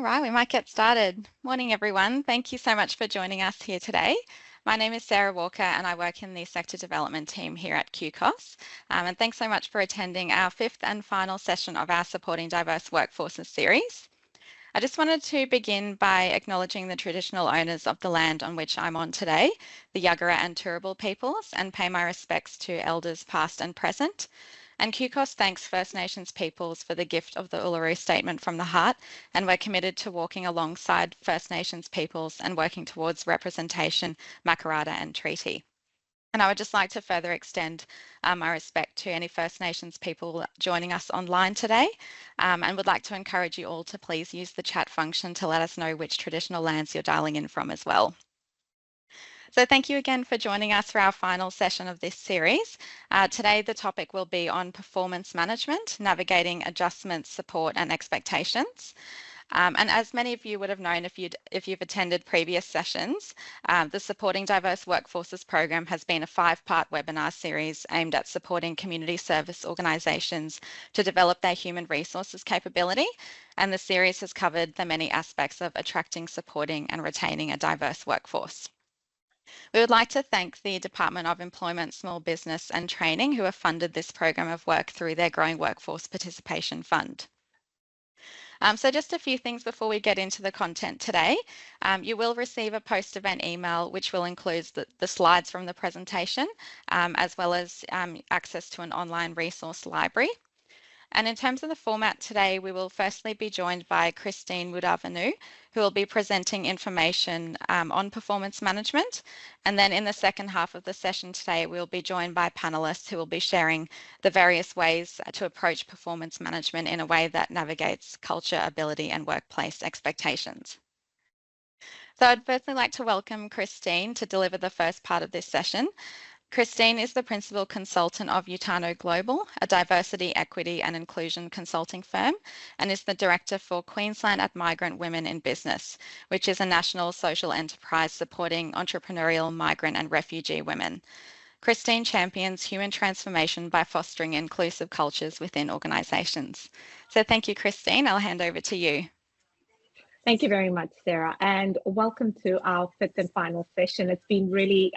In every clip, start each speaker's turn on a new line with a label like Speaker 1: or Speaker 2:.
Speaker 1: right, we might get started. Morning, everyone. Thank you so much for joining us here today. My name is Sarah Walker and I work in the sector development team here at QCOS. And thanks so much for attending our fifth and final session of our Supporting Diverse Workforces series. I just wanted to begin by acknowledging the traditional owners of the land on which I'm on today, the Yuggera and Turrbal peoples, and pay my respects to elders past and present. And QCOS thanks First Nations peoples for the gift of the Uluru Statement from the Heart, and we're committed to walking alongside First Nations peoples and working towards representation, Makarrata and treaty. And I would just like to further extend my respect to any First Nations people joining us online today, and would like to encourage you all to please use the chat function to let us know which traditional lands you're dialing in from as well. So thank you again for joining us for our final session of this series. Today, the topic will be on performance management, navigating adjustments, support and expectations. And as many of you would have known if you've attended previous sessions, the Supporting Diverse Workforces program has been a 5-part webinar series aimed at supporting community service organisations to develop their human resources capability. And the series has covered the many aspects of attracting, supporting and retaining a diverse workforce. We would like to thank the Department of Employment, Small Business and Training who have funded this program of work through their Growing Workforce Participation Fund. So just a few things before we get into the content today. You will receive a post-event email which will include the slides from the presentation as well as access to an online resource library. And in terms of the format today, we will firstly be joined by Christine Woodavanu, who will be presenting information on performance management. And then in the second half of the session today, we'll be joined by panelists who will be sharing the various ways to approach performance management in a way that navigates culture, ability, and workplace expectations. So I'd firstly like to welcome Christine to deliver the first part of this session. Christine is the Principal Consultant of Utano Global, a diversity, equity and inclusion consulting firm, and is the Director for Queensland at Migrant Women in Business, which is a national social enterprise supporting entrepreneurial, migrant and refugee women. Christine champions human transformation by fostering inclusive cultures within organisations. So thank you, Christine. I'll hand over to you.
Speaker 2: Thank you very much, Sarah, and welcome to our fifth and final session. It's been really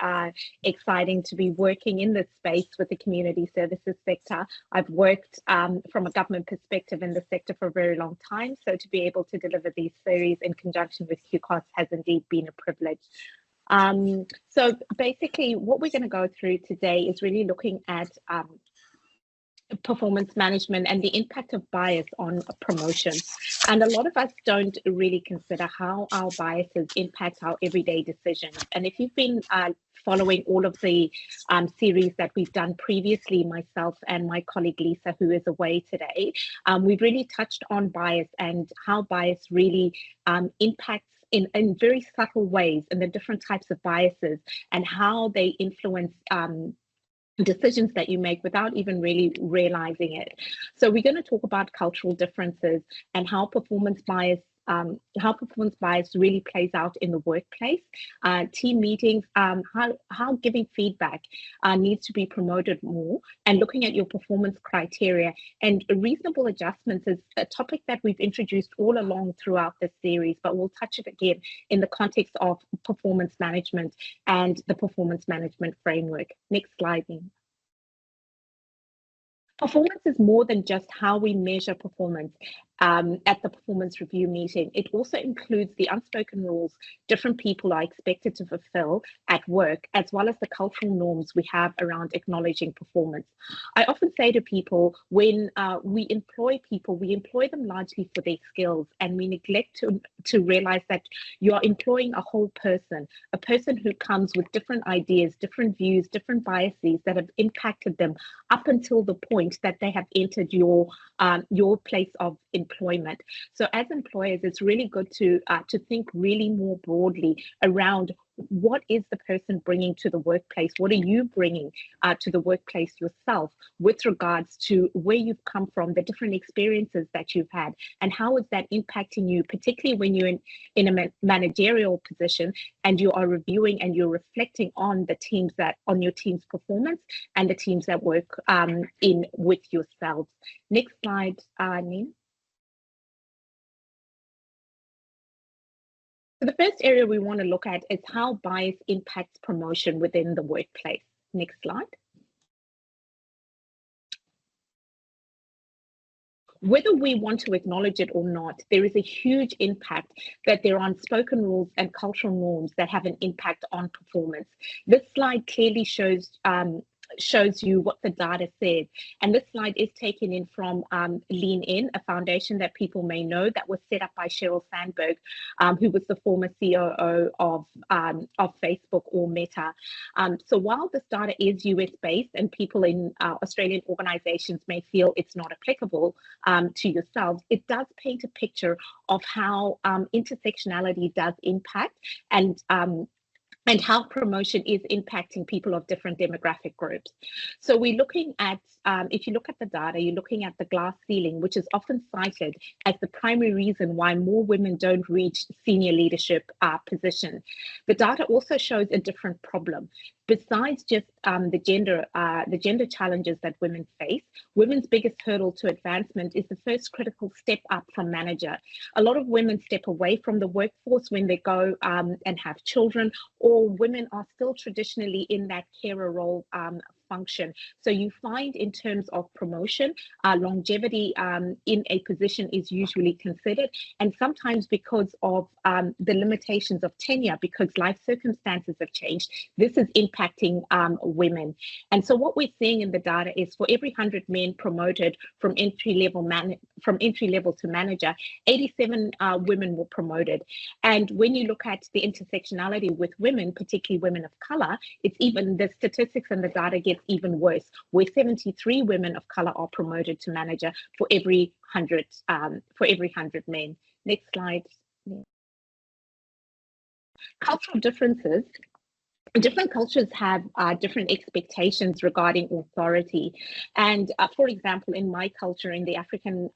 Speaker 2: exciting to be working in this space with the community services sector. I've worked from a government perspective in the sector for a very long time, so to be able to deliver these series in conjunction with QCOS has indeed been a privilege. So basically, what we're going to go through today is really looking at performance management and the impact of bias on promotion. And a lot of us don't really consider how our biases impact our everyday decisions. And if you've been following all of the series that we've done previously, myself and my colleague Lisa, who is away today, we've really touched on bias and how bias really impacts in very subtle ways and the different types of biases and how they influence decisions that you make without even really realizing it. So we're going to talk about cultural differences and how performance bias really plays out in the workplace, team meetings, how giving feedback needs to be promoted more, and looking at your performance criteria. And reasonable adjustments is a topic that we've introduced all along throughout this series, but we'll touch it again in the context of performance management and the performance management framework. Next slide, please. Performance is more than just how we measure performance at the performance review meeting. It also includes the unspoken rules different people are expected to fulfill at work, as well as the cultural norms we have around acknowledging performance. I often say to people, when we employ people, we employ them largely for their skills, and we neglect to realize that you're employing a whole person, a person who comes with different ideas, different views, different biases that have impacted them up until the point that they have entered your place of employment. So as employers, it's really good to think really more broadly around what is the person bringing to the workplace? What are you bringing to the workplace yourself with regards to where you've come from, the different experiences that you've had, and how is that impacting you, particularly when you're in a managerial position and you are reviewing and you're reflecting on your team's performance and the teams that work in with yourselves. Next slide, Nina. So the first area we want to look at is how bias impacts promotion within the workplace. Next slide. Whether we want to acknowledge it or not, there is a huge impact that there are unspoken rules and cultural norms that have an impact on performance. This slide clearly shows you what the data says. And this slide is taken in from Lean In, a foundation that people may know that was set up by Sheryl Sandberg, who was the former COO of Facebook or Meta. So while this data is US-based and people in Australian organizations may feel it's not applicable to yourselves, it does paint a picture of how intersectionality does impact and how promotion is impacting people of different demographic groups. So we're looking at, if you look at the data, you're looking at the glass ceiling, which is often cited as the primary reason why more women don't reach senior leadership positions. The data also shows a different problem. Besides just the gender challenges that women face, women's biggest hurdle to advancement is the first critical step up from manager. A lot of women step away from the workforce when they go and have children, or women are still traditionally in that carer role function. So you find in terms of promotion, longevity in a position is usually considered, and sometimes because of the limitations of tenure, because life circumstances have changed, this is impacting women. And so what we're seeing in the data is for every 100 men promoted from entry level to manager, 87 women were promoted. And when you look at the intersectionality with women, particularly women of color, it's even, the statistics and the data gets even worse, where 73 women of color are promoted to manager for every 100 men. Next slide. Cultural differences. Different cultures have different expectations regarding authority, and for example, in my culture, in the African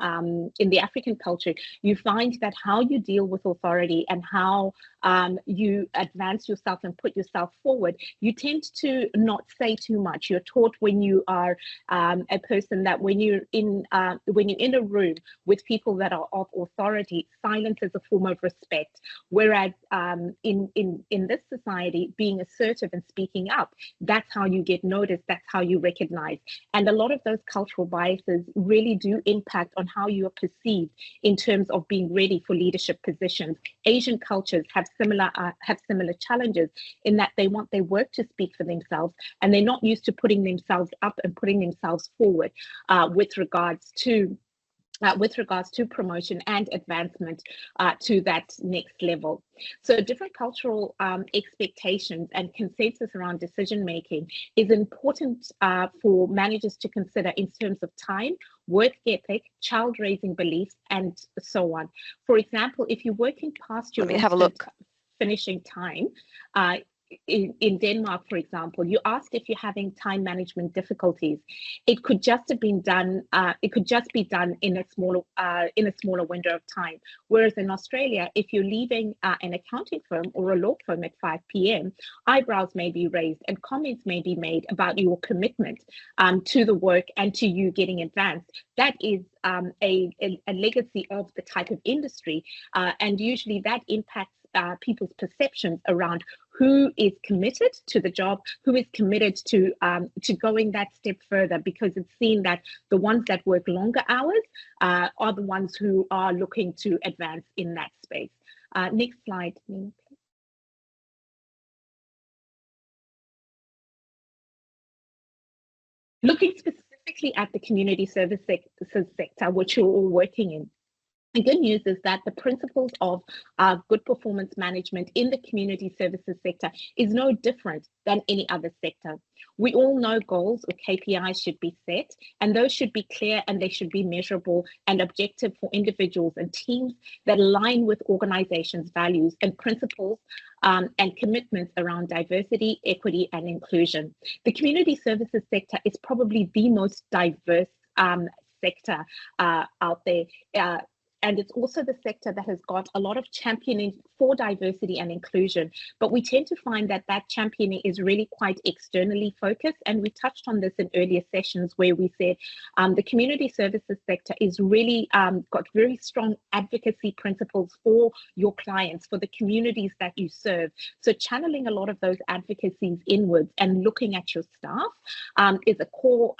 Speaker 2: culture, you find that how you deal with authority and how you advance yourself and put yourself forward, you tend to not say too much. You're taught when you are a person that when you're in a room with people that are of authority, silence is a form of respect. Whereas in this society, being assertive and speaking up, that's how you get noticed, that's how you recognize. And a lot of those cultural biases really do impact on how you are perceived in terms of being ready for leadership positions. Asian cultures have similar challenges in that they want their work to speak for themselves, and they're not used to putting themselves up and putting themselves forward with regards to promotion and advancement to that next level. So different cultural expectations and consensus around decision making is important for managers to consider in terms of time, work ethic, child raising beliefs, and so on. For example, if you're working past your finishing time, in Denmark, for example, you asked if you're having time management difficulties. It could just have been done. It could just be done in a smaller window of time. Whereas in Australia, if you're leaving an accounting firm or a law firm at 5 p.m., eyebrows may be raised and comments may be made about your commitment to the work and to you getting advanced. That is a legacy of the type of industry, and usually that impacts people's perceptions around who is committed to the job, who is committed to going that step further, because it's seen that the ones that work longer hours are the ones who are looking to advance in that space. Next slide, Nina, please. Looking specifically at the community services sector, which you're all working in. The good news is that the principles of good performance management in the community services sector is no different than any other sector. We all know goals or KPIs should be set, and those should be clear and they should be measurable and objective for individuals and teams that align with organizations' values and principles and commitments around diversity, equity, and inclusion. The community services sector is probably the most diverse sector out there. and it's also the sector that has got a lot of championing for diversity and inclusion. But we tend to find that that championing is really quite externally focused. And we touched on this in earlier sessions where we said the community services sector is really got very strong advocacy principles for your clients, for the communities that you serve. So channeling a lot of those advocacies inwards and looking at your staff is a core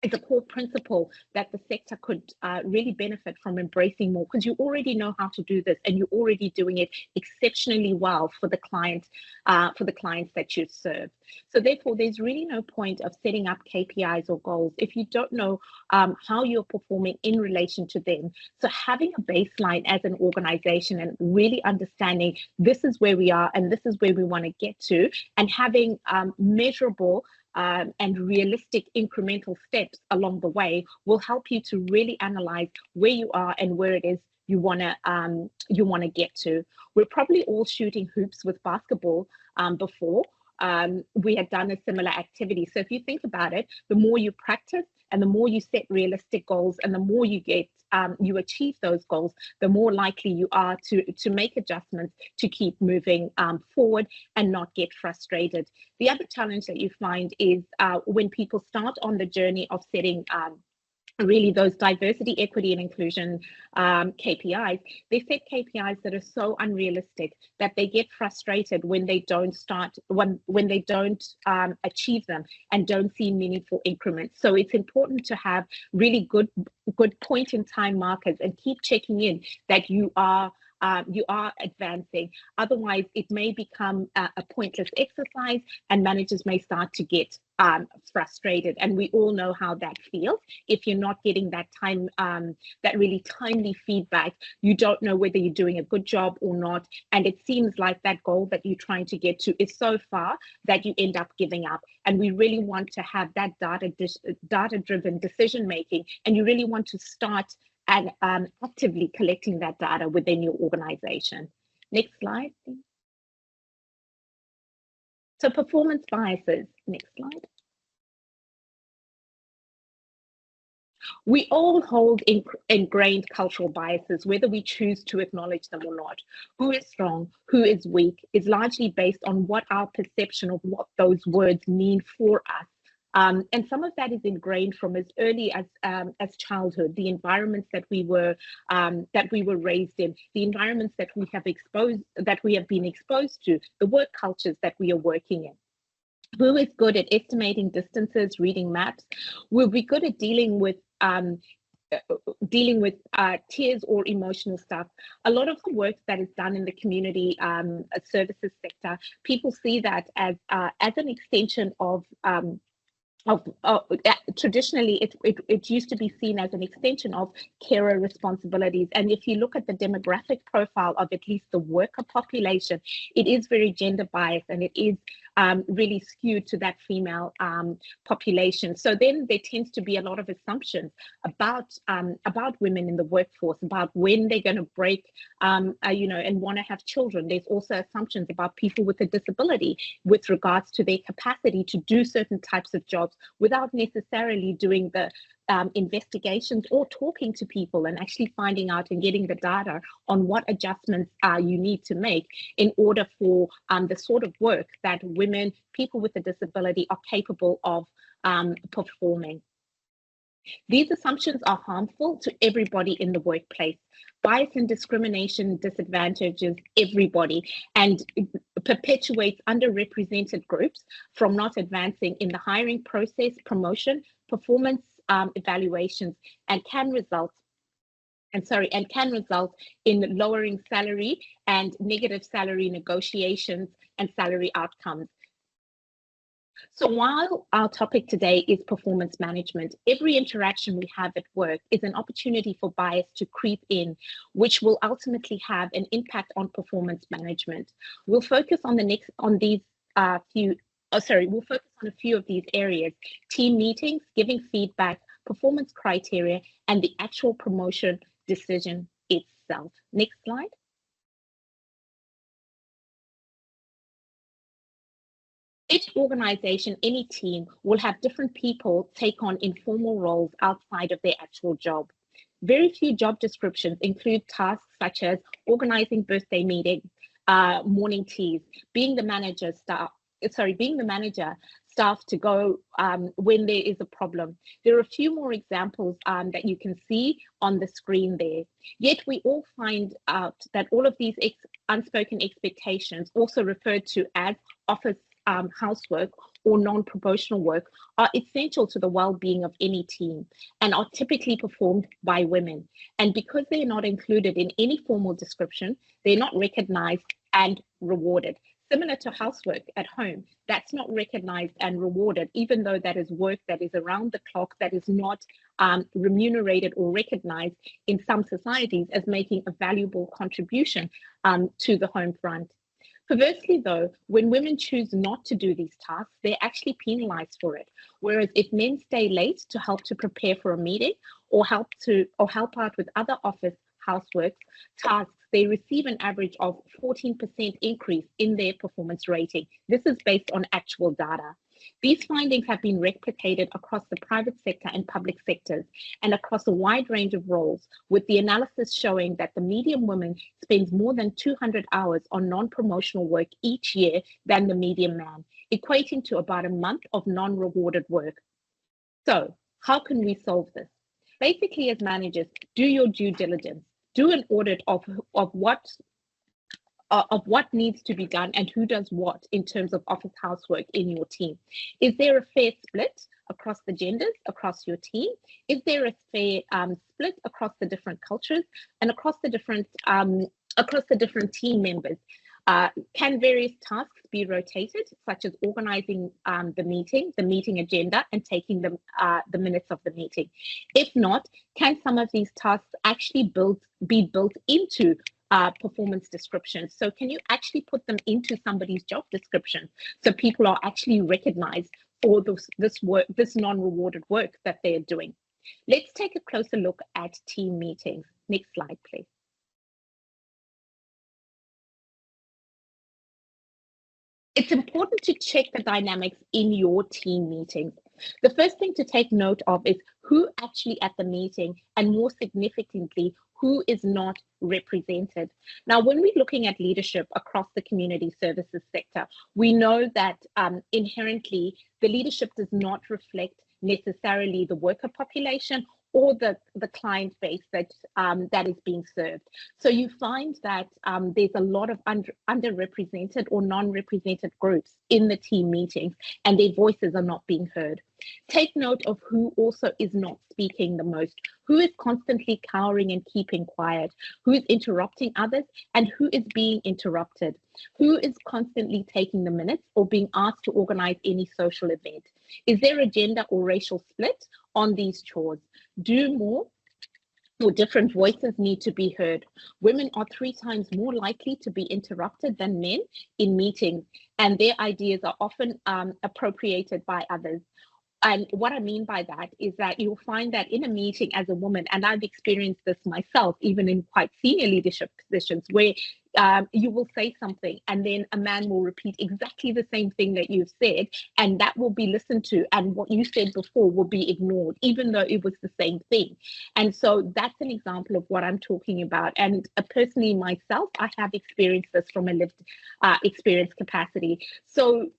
Speaker 2: it's a core principle that the sector could really benefit from embracing more, because you already know how to do this and you're already doing it exceptionally well for the clients that you serve. So therefore, there's really no point of setting up KPIs or goals if you don't know how you're performing in relation to them. So having a baseline as an organization and really understanding this is where we are and this is where we want to get to, and having measurable and realistic incremental steps along the way will help you to really analyze where you are and where it is you want to get to. We're probably all shooting hoops with basketball before. We had done a similar activity. So if you think about it, the more you practice and the more you set realistic goals and the more you get you achieve those goals, the more likely you are to make adjustments to keep moving forward and not get frustrated. The other challenge that you find is when people start on the journey of setting really those diversity, equity, and inclusion KPIs, they set KPIs that are so unrealistic that they get frustrated when they don't when they don't achieve them and don't see meaningful increments. So it's important to have really good point in time markers and keep checking in that you are advancing. Otherwise, it may become a pointless exercise and managers may start to get frustrated. And we all know how that feels. If you're not getting that that really timely feedback, you don't know whether you're doing a good job or not. And it seems like that goal that you're trying to get to is so far that you end up giving up. And we really want to have that data-driven decision making. And you really want to start and actively collecting that data within your organization. Next slide, please. So performance biases, next slide. We all hold ingrained cultural biases, whether we choose to acknowledge them or not. Who is strong, who is weak, is largely based on what our perception of what those words mean for us. And some of that is ingrained from as early as childhood, the environments that we were raised in, the environments that we have been exposed to, the work cultures that we are working in. Who is good at estimating distances, reading maps, will be good at dealing with tears or emotional stuff. A lot of the work that is done in the community services sector, people see that as an extension of traditionally it used to be seen as an extension of carer responsibilities. And if you look at the demographic profile of at least the worker population, it is very gender biased and it is really skewed to that female population. So then there tends to be a lot of assumptions about women in the workforce, about when they're going to break and want to have children. There's also assumptions about people with a disability with regards to their capacity to do certain types of jobs without necessarily doing the investigations or talking to people and actually finding out and getting the data on what adjustments you need to make in order for the sort of work that people with a disability are capable of performing. These assumptions are harmful to everybody in the workplace. Bias and discrimination disadvantages everybody and perpetuates underrepresented groups from not advancing in the hiring process, promotion, performance evaluations, and can result in lowering salary and negative salary negotiations and salary outcomes. So while our topic today is performance management, every interaction we have at work is an opportunity for bias to creep in, which will ultimately have an impact on performance management. We'll focus on a few of these areas: team meetings, giving feedback, performance criteria, and the actual promotion decision itself. Next slide. Each organization, any team will have different people take on informal roles outside of their actual job. Very few job descriptions include tasks such as organizing birthday meetings, morning teas, being the manager, staff to go when there is a problem. There are a few more examples that you can see on the screen there. Yet we all find out that all of these unspoken expectations, also referred to as office housework or non-promotional work, are essential to the well-being of any team and are typically performed by women. And because they're not included in any formal description, they're not recognized and rewarded. Similar to housework at home, that's not recognized and rewarded, even though that is work that is around the clock, that is not remunerated or recognized in some societies as making a valuable contribution to the home front. Perversely, though, when women choose not to do these tasks, they're actually penalized for it. Whereas if men stay late to help to prepare for a meeting or help out with other office housework tasks, they receive an average of 14% increase in their performance rating. This is based on actual data. These findings have been replicated across the private sector and public sectors and across a wide range of roles, with the analysis showing that the median woman spends more than 200 hours on non-promotional work each year than the median man, equating to about a month of non-rewarded work. So how can we solve this? Basically, as managers, do your due diligence. Do an audit of what needs to be done and who does what in terms of office housework in your team. Is there a fair split across the genders, across your team? Is there a fair split across the different cultures and across the different team members? Can various tasks be rotated, such as organizing the meeting agenda, and taking the minutes of the meeting? If not, can some of these tasks actually be built into performance descriptions? So can you actually put them into somebody's job description so people are actually recognized for this non-rewarded work that they're doing? Let's take a closer look at team meetings. Next slide, please. It's important to check the dynamics in your team meetings. The first thing to take note of is who actually at the meeting, and more significantly, who is not represented. Now, when we're looking at leadership across the community services sector, we know that inherently the leadership does not reflect necessarily the worker population or the client base that is being served. So you find that there's a lot of underrepresented or non-represented groups in the team meetings, and their voices are not being heard. Take note of who also is not speaking the most, who is constantly cowering and keeping quiet, who is interrupting others, and who is being interrupted, who is constantly taking the minutes or being asked to organize any social event. Is there a gender or racial split on these chores? Do more or different voices need to be heard? Women are 3 times more likely to be interrupted than men in meetings, and their ideas are often appropriated by others. And what I mean by that is that you'll find that in a meeting as a woman, and I've experienced this myself, even in quite senior leadership positions, where you will say something and then a man will repeat exactly the same thing that you've said, and that will be listened to, and what you said before will be ignored, even though it was the same thing. And so that's an example of what I'm talking about. And personally myself, I have experienced this from a lived experience capacity. So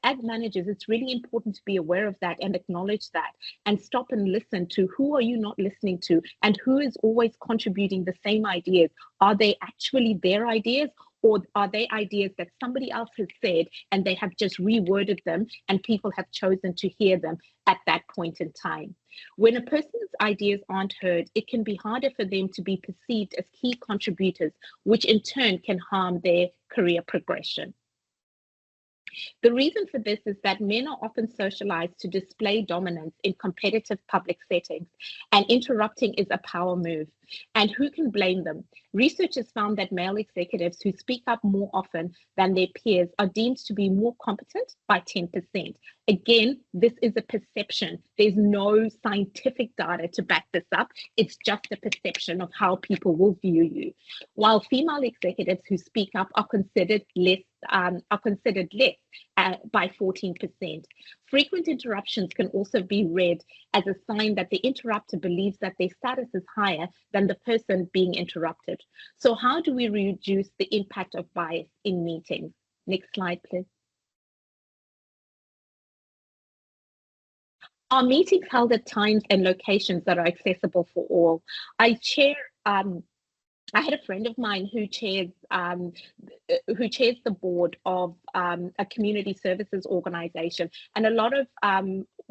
Speaker 2: as managers, it's really important to be aware of that and acknowledge that, and stop and listen to who are you not listening to, and who is always contributing the same ideas. Are they actually their ideas, or are they ideas that somebody else has said and they have just reworded them and people have chosen to hear them at that point in time? When a person's ideas aren't heard, it can be harder for them to be perceived as key contributors, which in turn can harm their career progression. The reason for this is that men are often socialized to display dominance in competitive public settings, and interrupting is a power move. And who can blame them? Research has found that male executives who speak up more often than their peers are deemed to be more competent by 10%. Again, this is a perception. There's no scientific data to back this up. It's just a perception of how people will view you. While female executives who speak up are considered less by 14%. Frequent interruptions can also be read as a sign that the interrupter believes that their status is higher than the person being interrupted. So how do we reduce the impact of bias in meetings? Next slide, please. Are meetings held at times and locations that are accessible for all? I had a friend of mine who chairs the board of a community services organization, and a lot of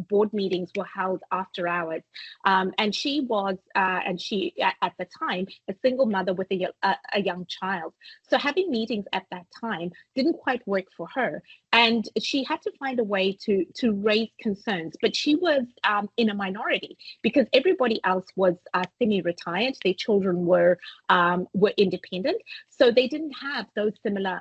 Speaker 2: board meetings were held after hours. And she was, at the time, a single mother with a young child. So having meetings at that time didn't quite work for her. And she had to find a way to raise concerns, but she was in a minority because everybody else was semi-retired. Their children were independent, so they didn't have those similar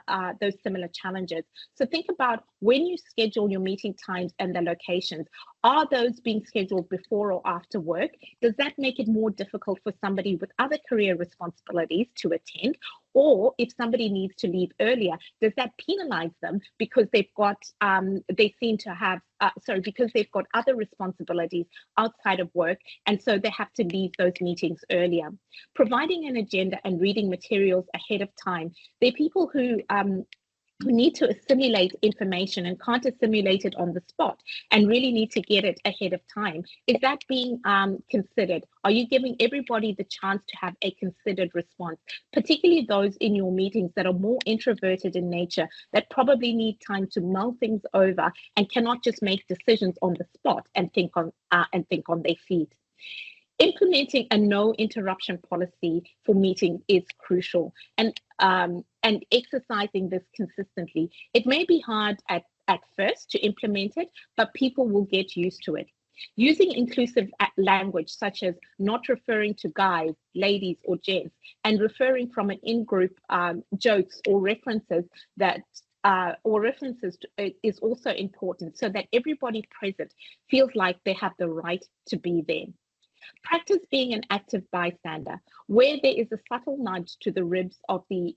Speaker 2: challenges. So think about when you schedule your meeting times and the locations. Are those being scheduled before or after work? Does that make it more difficult for somebody with other career responsibilities to attend? Or if somebody needs to leave earlier, does that penalize them because they've got because they've got other responsibilities outside of work, and so they have to leave those meetings earlier? Providing an agenda and reading materials ahead of time. There are people who need to assimilate information and can't assimilate it on the spot and really need to get it ahead of time. Is that being considered? Are you giving everybody the chance to have a considered response, particularly those in your meetings that are more introverted in nature, that probably need time to mull things over and cannot just make decisions on the spot and think on their feet? Implementing a no interruption policy for meetings is crucial, and exercising this consistently. It may be hard at first to implement it, but people will get used to it. Using inclusive language, such as not referring to guys, ladies, or gents, and referring from an in-group jokes or references is also important, so that everybody present feels like they have the right to be there. Practice being an active bystander, where there is a subtle nudge to the ribs of the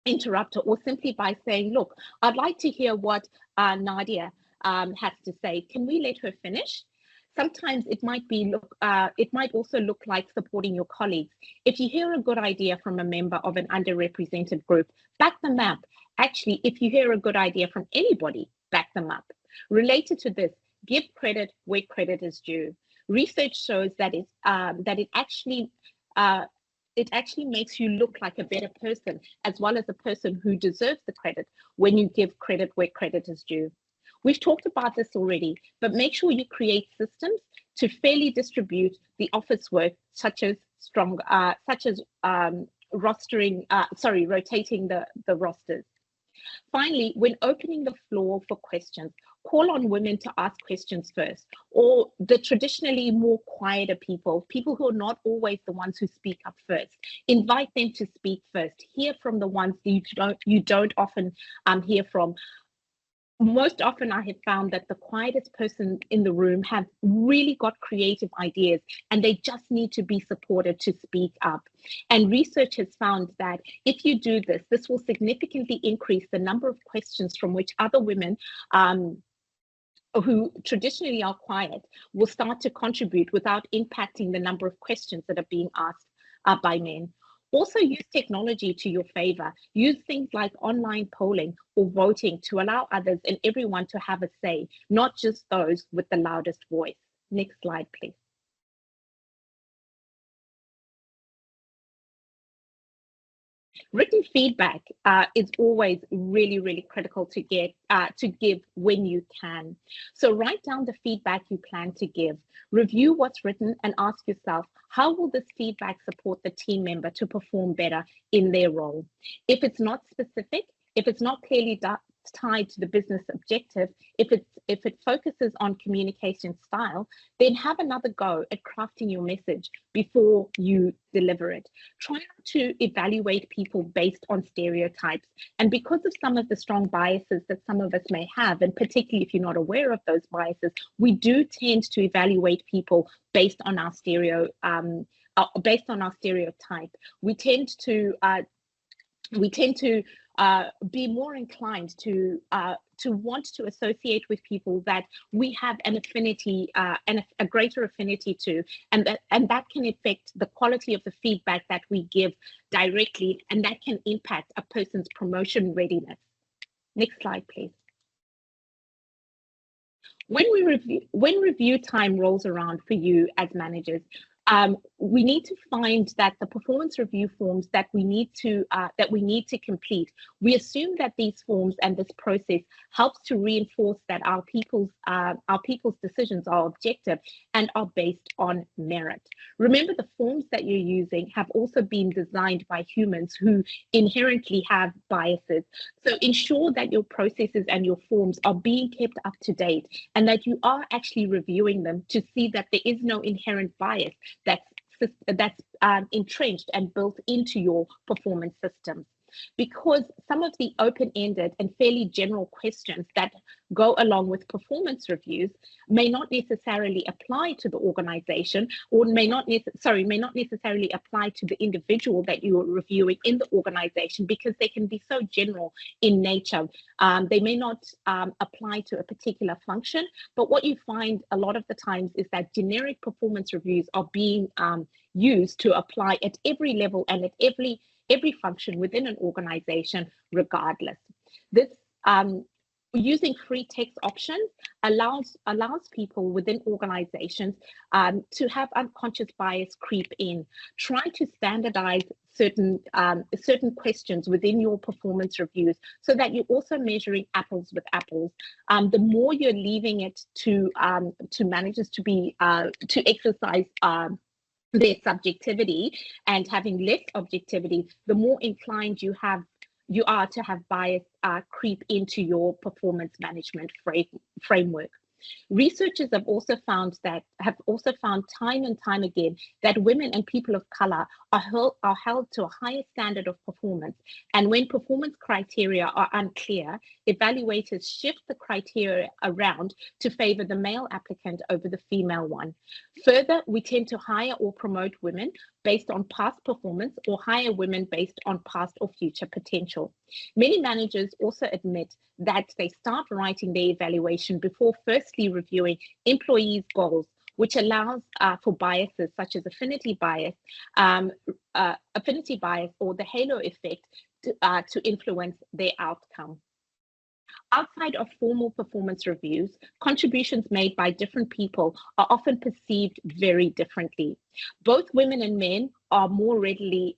Speaker 2: interrupter, or simply by saying, look, I'd like to hear what Nadia has to say. Can we let her finish? Sometimes it might also look like supporting your colleagues. If you hear a good idea from a member of an underrepresented group, back them up. Actually, if you hear a good idea from anybody, back them up. Related to this, give credit where credit is due. Research shows that it actually makes you look like a better person, as well as a person who deserves the credit, when you give credit where credit is due. We've talked about this already, but make sure you create systems to fairly distribute the office work, such as rotating the rosters. Finally, when opening the floor for questions, call on women to ask questions first, or the traditionally more quieter people who are not always the ones who speak up first. Invite them to speak first. Hear from the ones you don't often hear from. Most often I have found that the quietest person in the room have really got creative ideas, and they just need to be supported to speak up. And research has found that if you do this, this will significantly increase the number of questions from which other women who traditionally are quiet will start to contribute without impacting the number of questions that are being asked by men. Also use technology to your favor. Use things like online polling or voting to allow others and everyone to have a say, not just those with the loudest voice. Next slide, please. Written feedback is always really, really critical to give when you can. So write down the feedback you plan to give. Review what's written and ask yourself, how will this feedback support the team member to perform better in their role? If it's not specific, if it's not clearly tied to the business objective, if it focuses on communication style, then have another go at crafting your message before you deliver it. Try not to evaluate people based on stereotypes. And because of some of the strong biases that some of us may have, and particularly if you're not aware of those biases, we do tend to evaluate people based on our stereotype. We tend to be more inclined to want to associate with people that we have an affinity and a greater affinity to, and that can affect the quality of the feedback that we give directly, and that can impact a person's promotion readiness. Next slide, please. When review time rolls around for you as managers, we need to find that the performance review forms that we need to complete. We assume that these forms and this process helps to reinforce that our people's decisions are objective and are based on merit. Remember, the forms that you're using have also been designed by humans who inherently have biases. So ensure that your processes and your forms are being kept up to date, and that you are actually reviewing them to see that there is no inherent bias that's entrenched and built into your performance systems. Because some of the open-ended and fairly general questions that go along with performance reviews may not necessarily apply to the organization, or may not necessarily apply to the individual that you are reviewing in the organization, because they can be so general in nature. They may not apply to a particular function, but what you find a lot of the times is that generic performance reviews are being used to apply at every level and at every function within an organization, regardless. This using free text options allows people within organizations to have unconscious bias creep in. Try to standardize certain questions within your performance reviews so that you're also measuring apples with apples. The more you're leaving it to managers to exercise their subjectivity and having less objectivity, the more inclined you are to have bias creep into your performance management framework. Researchers have also found time and time again that women and people of color are held to a higher standard of performance. And when performance criteria are unclear, evaluators shift the criteria around to favor the male applicant over the female one. Further, we tend to hire or promote women based on past performance, or hire women based on past or future potential. Many managers also admit that they start writing their evaluation before firstly reviewing employees' goals, which allows for biases such as affinity bias or the halo effect to influence their outcome. Outside of formal performance reviews, contributions made by different people are often perceived very differently. Both women and men more readily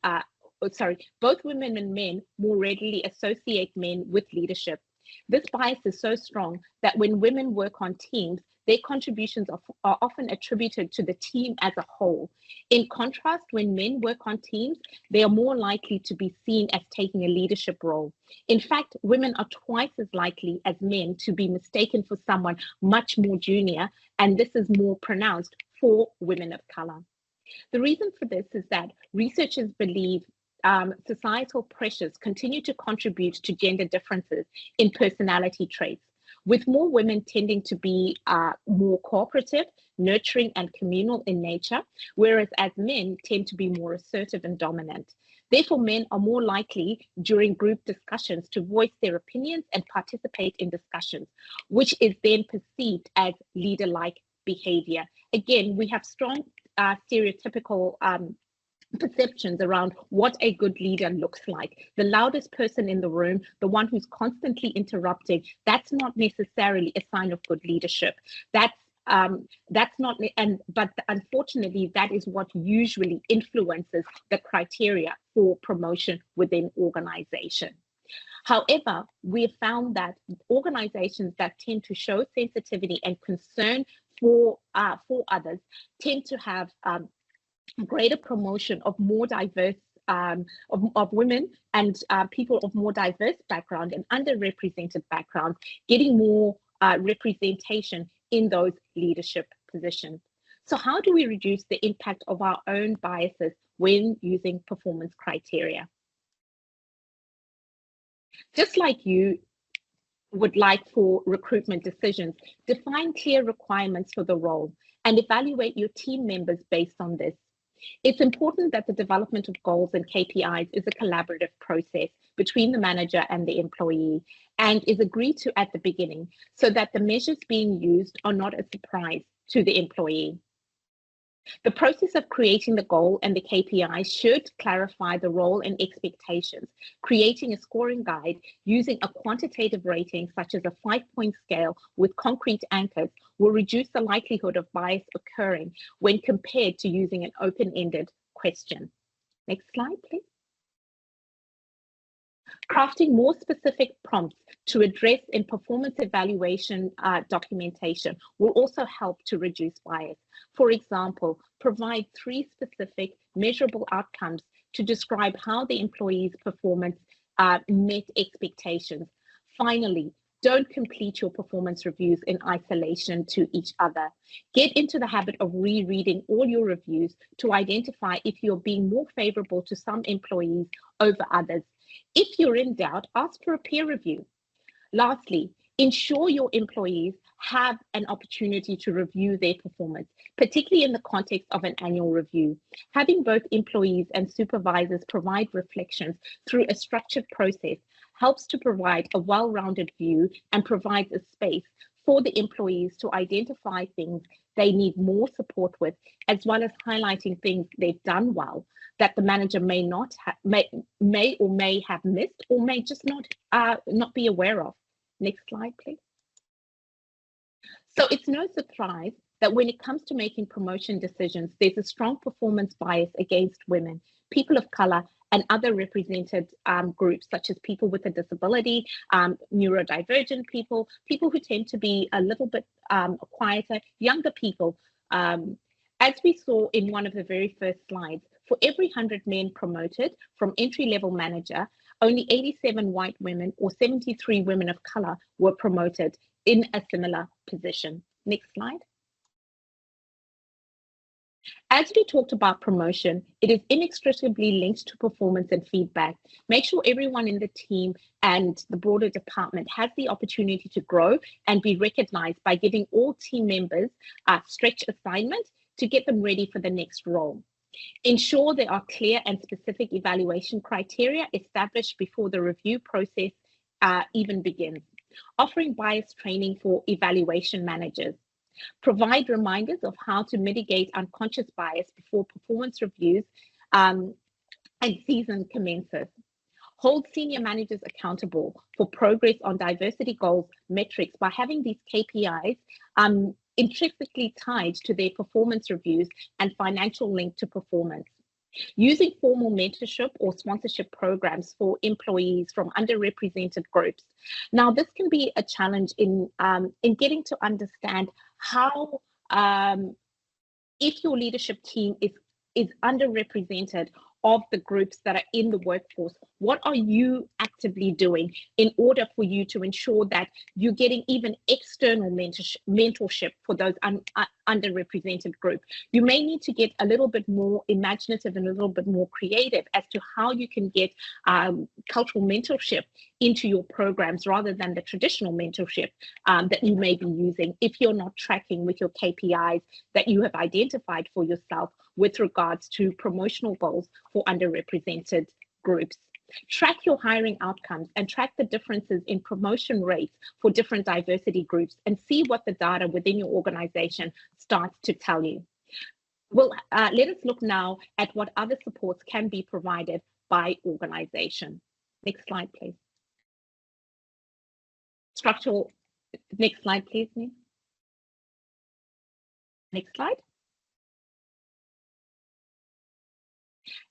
Speaker 2: associate men with leadership. This bias is so strong that when women work on teams, their contributions are often attributed to the team as a whole. In contrast, when men work on teams, they are more likely to be seen as taking a leadership role. In fact, women are twice as likely as men to be mistaken for someone much more junior, and this is more pronounced for women of color. The reason for this is that researchers believe societal pressures continue to contribute to gender differences in personality traits, with more women tending to be more cooperative, nurturing, and communal in nature, whereas as men tend to be more assertive and dominant. Therefore, men are more likely during group discussions to voice their opinions and participate in discussions, which is then perceived as leader-like behavior. Again, we have strong stereotypical perceptions around what a good leader looks like. The loudest person in the room, the one who's constantly interrupting, that's not necessarily a sign of good leadership. But unfortunately, that is what usually influences the criteria for promotion within organization. However, we have found that organizations that tend to show sensitivity and concern for others tend to have greater promotion of more diverse of women and people of more diverse background and underrepresented backgrounds getting more representation in those leadership positions. So how do we reduce the impact of our own biases when using performance criteria? Just like you would like for recruitment decisions, define clear requirements for the role and evaluate your team members based on this. It's important that the development of goals and KPIs is a collaborative process between the manager and the employee and is agreed to at the beginning so that the measures being used are not a surprise to the employee. The process of creating the goal and the KPI should clarify the role and expectations. Creating a scoring guide using a quantitative rating such as a 5-point scale with concrete anchors will reduce the likelihood of bias occurring when compared to using an open-ended question. Next slide, please. Crafting more specific prompts to address in performance evaluation documentation will also help to reduce bias. For example, provide 3 specific measurable outcomes to describe how the employee's performance met expectations. Finally, don't complete your performance reviews in isolation to each other. Get into the habit of rereading all your reviews to identify if you're being more favorable to some employees over others. If you're in doubt, ask for a peer review. Lastly, ensure your employees have an opportunity to review their performance, particularly in the context of an annual review. Having both employees and supervisors provide reflections through a structured process helps to provide a well-rounded view and provides a space for the employees to identify things they need more support with, as well as highlighting things they've done well that the manager may have missed or may just not be aware of. Next slide, please. So it's no surprise that when it comes to making promotion decisions, there's a strong performance bias against women, people of color, and other represented groups such as people with a disability, neurodivergent people, people who tend to be a little bit quieter, younger people. As we saw in one of the very first slides, for every 100 men promoted from entry-level manager, only 87 white women or 73 women of color were promoted in a similar position. Next slide. As we talked about promotion, it is inextricably linked to performance and feedback. Make sure everyone in the team and the broader department has the opportunity to grow and be recognized by giving all team members a stretch assignment to get them ready for the next role. Ensure there are clear and specific evaluation criteria established before the review process even begins. Offering bias training for evaluation managers. Provide reminders of how to mitigate unconscious bias before performance reviews and season commences. Hold senior managers accountable for progress on diversity goals metrics by having these KPIs intrinsically tied to their performance reviews and financial link to performance. Using formal mentorship or sponsorship programs for employees from underrepresented groups. Now, this can be a challenge in getting to understand how, if your leadership team is underrepresented of the groups that are in the workforce, what are you actively doing in order for you to ensure that you're getting even external mentorship for those underrepresented group? You may need to get a little bit more imaginative and a little bit more creative as to how you can get cultural mentorship into your programs rather than the traditional mentorship that you may be using if you're not tracking with your KPIs that you have identified for yourself with regards to promotional goals for underrepresented groups. Track your hiring outcomes and track the differences in promotion rates for different diversity groups and see what the data within your organization starts to tell you. Well, let us look now at what other supports can be provided by organization. Next slide, please. Structural, next slide, please. Next slide.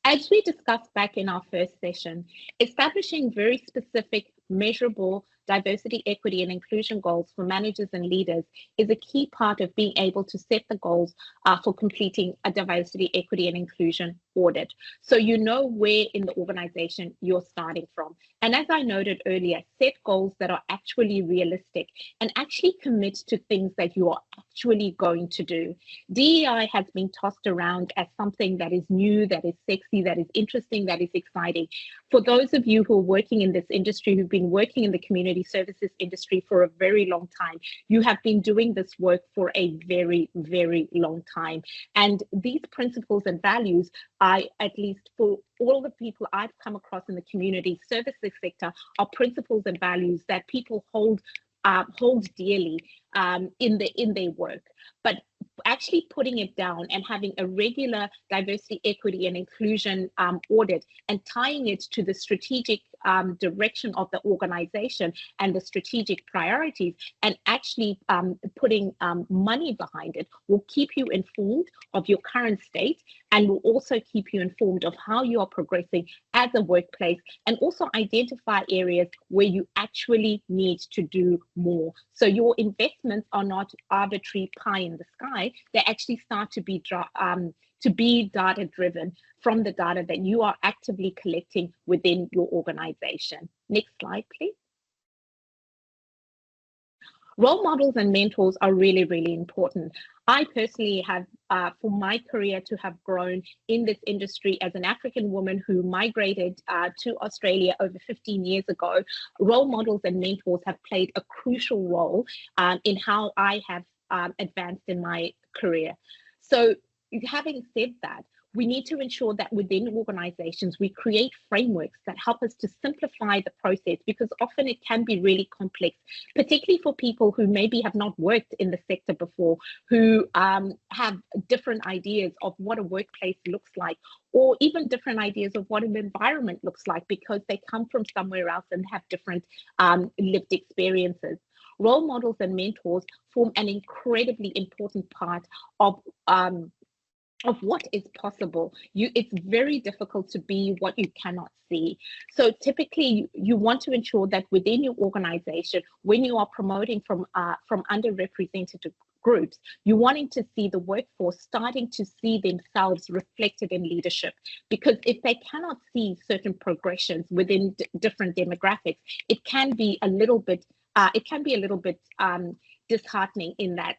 Speaker 2: As we discussed back in our first session, establishing very specific, measurable diversity, equity, and inclusion goals for managers and leaders is a key part of being able to set the goals for completing a diversity, equity, and inclusion audit. So you know where in the organization you're starting from. And as I noted earlier, set goals that are actually realistic and actually commit to things that you are actually going to do. DEI has been tossed around as something that is new, that is sexy, that is interesting, that is exciting. For those of you who are working in this industry, who've been working in the community services industry for a very long time, you have been doing this work for a very, very long time. And these principles and values, at least for all the people I've come across in the community services sector, are principles and values that people hold dearly in their work. But actually putting it down and having a regular diversity, equity, and inclusion audit and tying it to the strategic direction of the organization and the strategic priorities, and actually putting money behind it, will keep you informed of your current state and will also keep you informed of how you are progressing as a workplace, and also identify areas where you actually need to do more. So your investments are not arbitrary pie in the sky. They actually start to be data driven from the data that you are actively collecting within your organization. Next slide, please. Role models and mentors are really, really important. I personally have, for my career to have grown in this industry as an African woman who migrated to Australia over 15 years ago, role models and mentors have played a crucial role in how I have advanced in my career. So having said that, we need to ensure that within organizations, we create frameworks that help us to simplify the process, because often it can be really complex, particularly for people who maybe have not worked in the sector before, who have different ideas of what a workplace looks like, or even different ideas of what an environment looks like, because they come from somewhere else and have different lived experiences. Role models and mentors form an incredibly important part of what is possible. It's very difficult to be what you cannot see. So typically you want to ensure that within your organization, when you are promoting from underrepresented groups, you're wanting to see the workforce starting to see themselves reflected in leadership. Because if they cannot see certain progressions within different demographics, it can be a little bit disheartening in that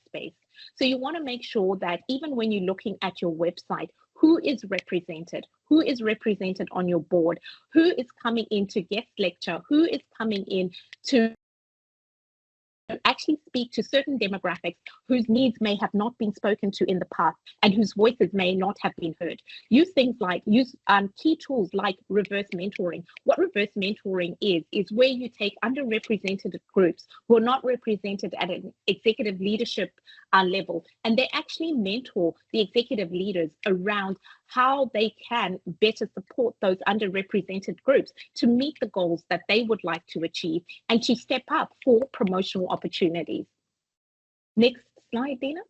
Speaker 2: space. So you want to make sure that even when you're looking at your website, who is represented on your board, who is coming in to guest lecture, who is coming in to actually speak to certain demographics whose needs may have not been spoken to in the past and whose voices may not have been heard. Use key tools like reverse mentoring. What reverse mentoring is where you take underrepresented groups who are not represented at an executive leadership level, and they actually mentor the executive leaders around how they can better support those underrepresented groups to meet the goals that they would like to achieve and to step up for promotional opportunities. Next slide, Dina.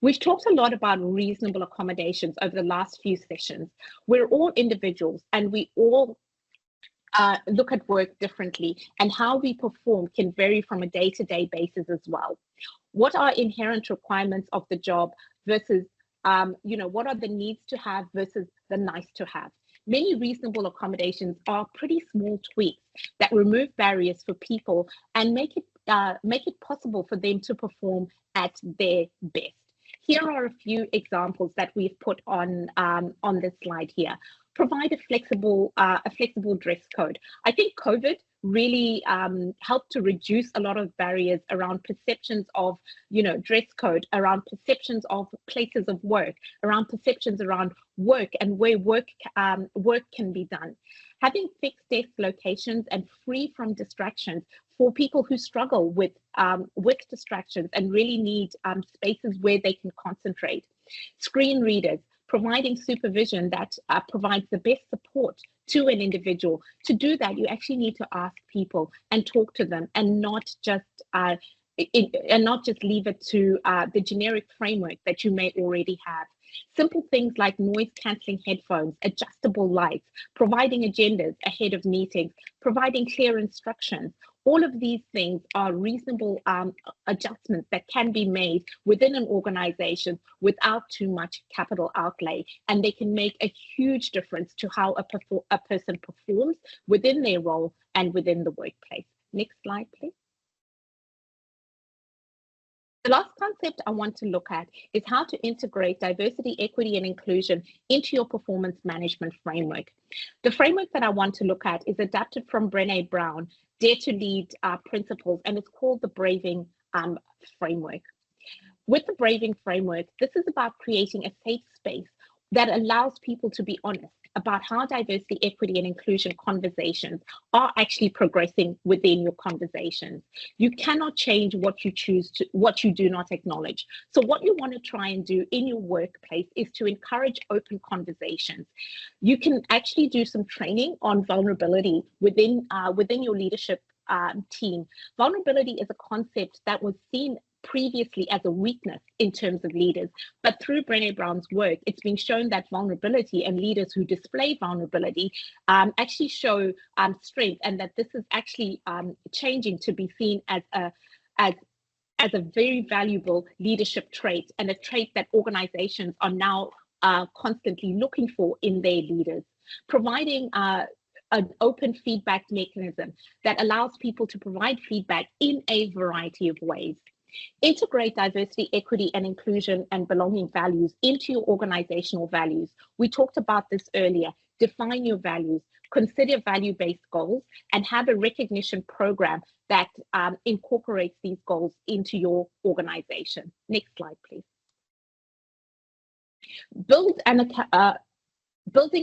Speaker 2: We've talked a lot about reasonable accommodations over the last few sessions. We're all individuals and we all look at work differently, and how we perform can vary from a day-to-day basis as well. What are inherent requirements of the job versus, what are the needs to have versus the nice to have? Many reasonable accommodations are pretty small tweaks that remove barriers for people and make it possible for them to perform at their best. Here are a few examples that we've put on this slide here. Provide a flexible dress code. I think COVID really helped to reduce a lot of barriers around perceptions of, dress code, around perceptions of places of work, around perceptions around work and where work can be done. Having fixed desk locations and free from distractions for people who struggle with distractions and really need spaces where they can concentrate. Screen readers, providing supervision that provides the best support to an individual. To do that, you actually need to ask people and talk to them, and not just leave it to the generic framework that you may already have. Simple things like noise cancelling headphones, adjustable lights, providing agendas ahead of meetings, providing clear instructions. All of these things are reasonable adjustments that can be made within an organization without too much capital outlay, and they can make a huge difference to how a person performs within their role and within the workplace. Next slide, please. The last concept I want to look at is how to integrate diversity, equity, and inclusion into your performance management framework. The framework that I want to look at is adapted from Brené Brown, Dare to Lead principles, and it's called the Braving framework. With the Braving framework, this is about creating a safe space that allows people to be honest about how diversity, equity, and inclusion conversations are actually progressing within your conversations. You cannot change what you choose to, what you do not acknowledge. So what you want to try and do in your workplace is to encourage open conversations. You can actually do some training on vulnerability within your leadership team. Vulnerability is a concept that was seen previously as a weakness in terms of leaders, but through Brené Brown's work, it's been shown that vulnerability and leaders who display vulnerability actually show strength, and that this is actually changing to be seen as a very valuable leadership trait, and a trait that organizations are now constantly looking for in their leaders. Providing an open feedback mechanism that allows people to provide feedback in a variety of ways. Integrate diversity, equity, and inclusion and belonging values into your organizational values. We talked about this earlier. Define your values, consider value-based goals, and have a recognition program that incorporates these goals into your organization. Next slide, please. Building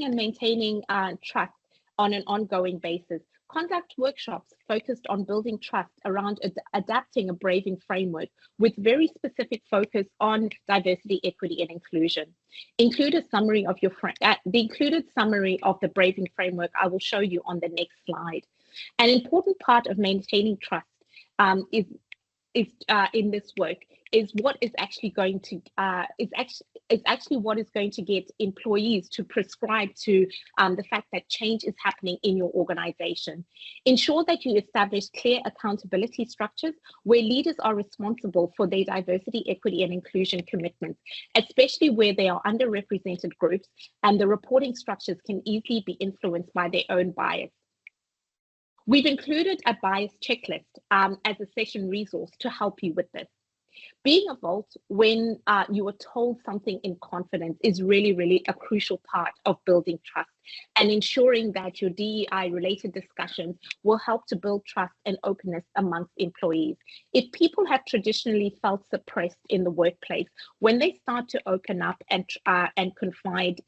Speaker 2: and maintaining trust on an ongoing basis. Conduct workshops focused on building trust around adapting a Braving framework with very specific focus on diversity, equity, and inclusion. Include a summary of your the included summary of the Braving framework I will show you on the next slide. An important part of maintaining trust is in this work is what is actually going to what is going to get employees to prescribe to the fact that change is happening in your organization. Ensure that you establish clear accountability structures where leaders are responsible for their diversity, equity, and inclusion commitments, especially where they are underrepresented groups, and the reporting structures can easily be influenced by their own bias. We've included a bias checklist as a session resource to help you with this. Being a vault when you are told something in confidence is really, really a crucial part of building trust, and ensuring that your DEI related discussions will help to build trust and openness amongst employees. If people have traditionally felt suppressed in the workplace, when they start to open up and confide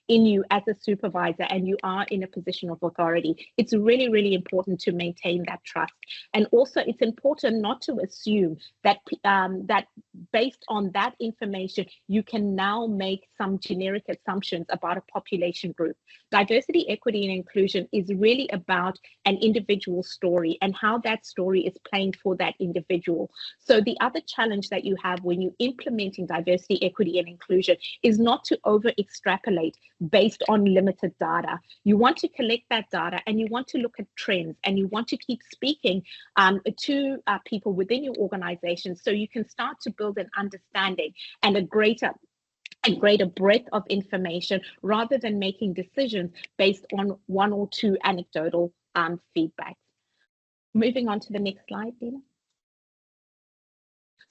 Speaker 2: in you as a supervisor and you are in a position of authority, it's really, really important to maintain that trust. And also it's important not to assume that that based on that information, you can now make some generic assumptions about a population group. Diversity, equity, and inclusion is really about an individual story and how that story is playing for that individual. So the other challenge that you have when you're implementing diversity, equity, and inclusion is not to over extrapolate based on limited data. You want to collect that data and you want to look at trends, and you want to keep speaking to people within your organization so you can start to build an understanding and a greater breadth of information, rather than making decisions based on one or two anecdotal feedback. Moving on to the next slide, Dina.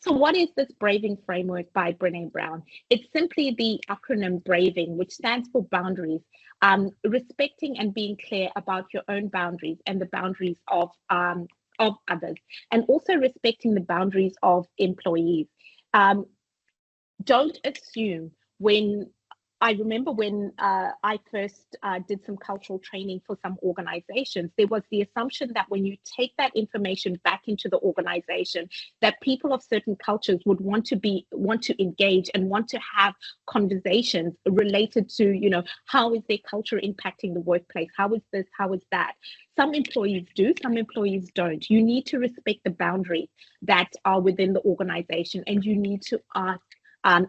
Speaker 2: So what is this Braving framework by Brené Brown? It's simply the acronym Braving, which stands for boundaries, respecting and being clear about your own boundaries and the boundaries of others, and also respecting the boundaries of employees. Don't assume when I remember when I first did some cultural training for some organizations, there was the assumption that when you take that information back into the organization, that people of certain cultures would want to engage and want to have conversations related to, you know, how is their culture impacting the workplace? How is this? How is that? Some employees do, some employees don't. You need to respect the boundaries that are within the organization, and you need to ask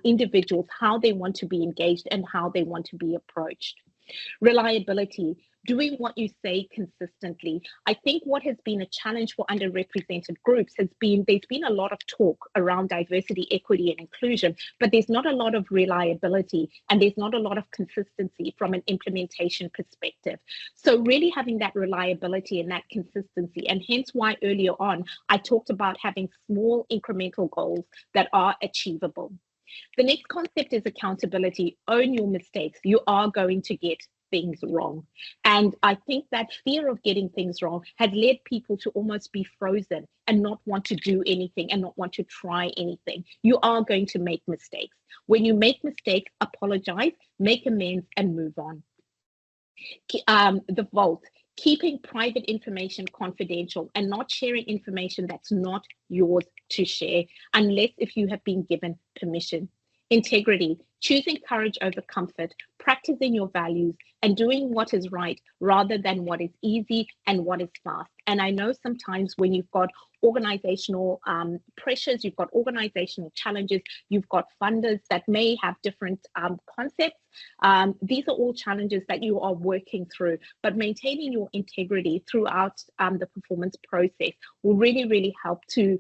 Speaker 2: individuals how they want to be engaged and how they want to be approached. Reliability, doing what you say consistently. I think what has been a challenge for underrepresented groups has been there's been a lot of talk around diversity, equity, and inclusion, but there's not a lot of reliability and there's not a lot of consistency from an implementation perspective. So really having that reliability and that consistency, and hence why earlier on I talked about having small incremental goals that are achievable. The next concept is accountability. Own your mistakes. You are going to get things wrong. And I think that fear of getting things wrong has led people to almost be frozen and not want to do anything and not want to try anything. You are going to make mistakes. When you make mistakes, apologize, make amends, and move on. The vault. Keeping private information confidential and not sharing information that's not yours to share, unless if you have been given permission. Integrity, choosing courage over comfort, practicing your values, and doing what is right rather than what is easy and what is fast. And I know sometimes when you've got organizational pressures, you've got organizational challenges, you've got funders that may have different concepts. These are all challenges that you are working through, but maintaining your integrity throughout the performance process will really, really help to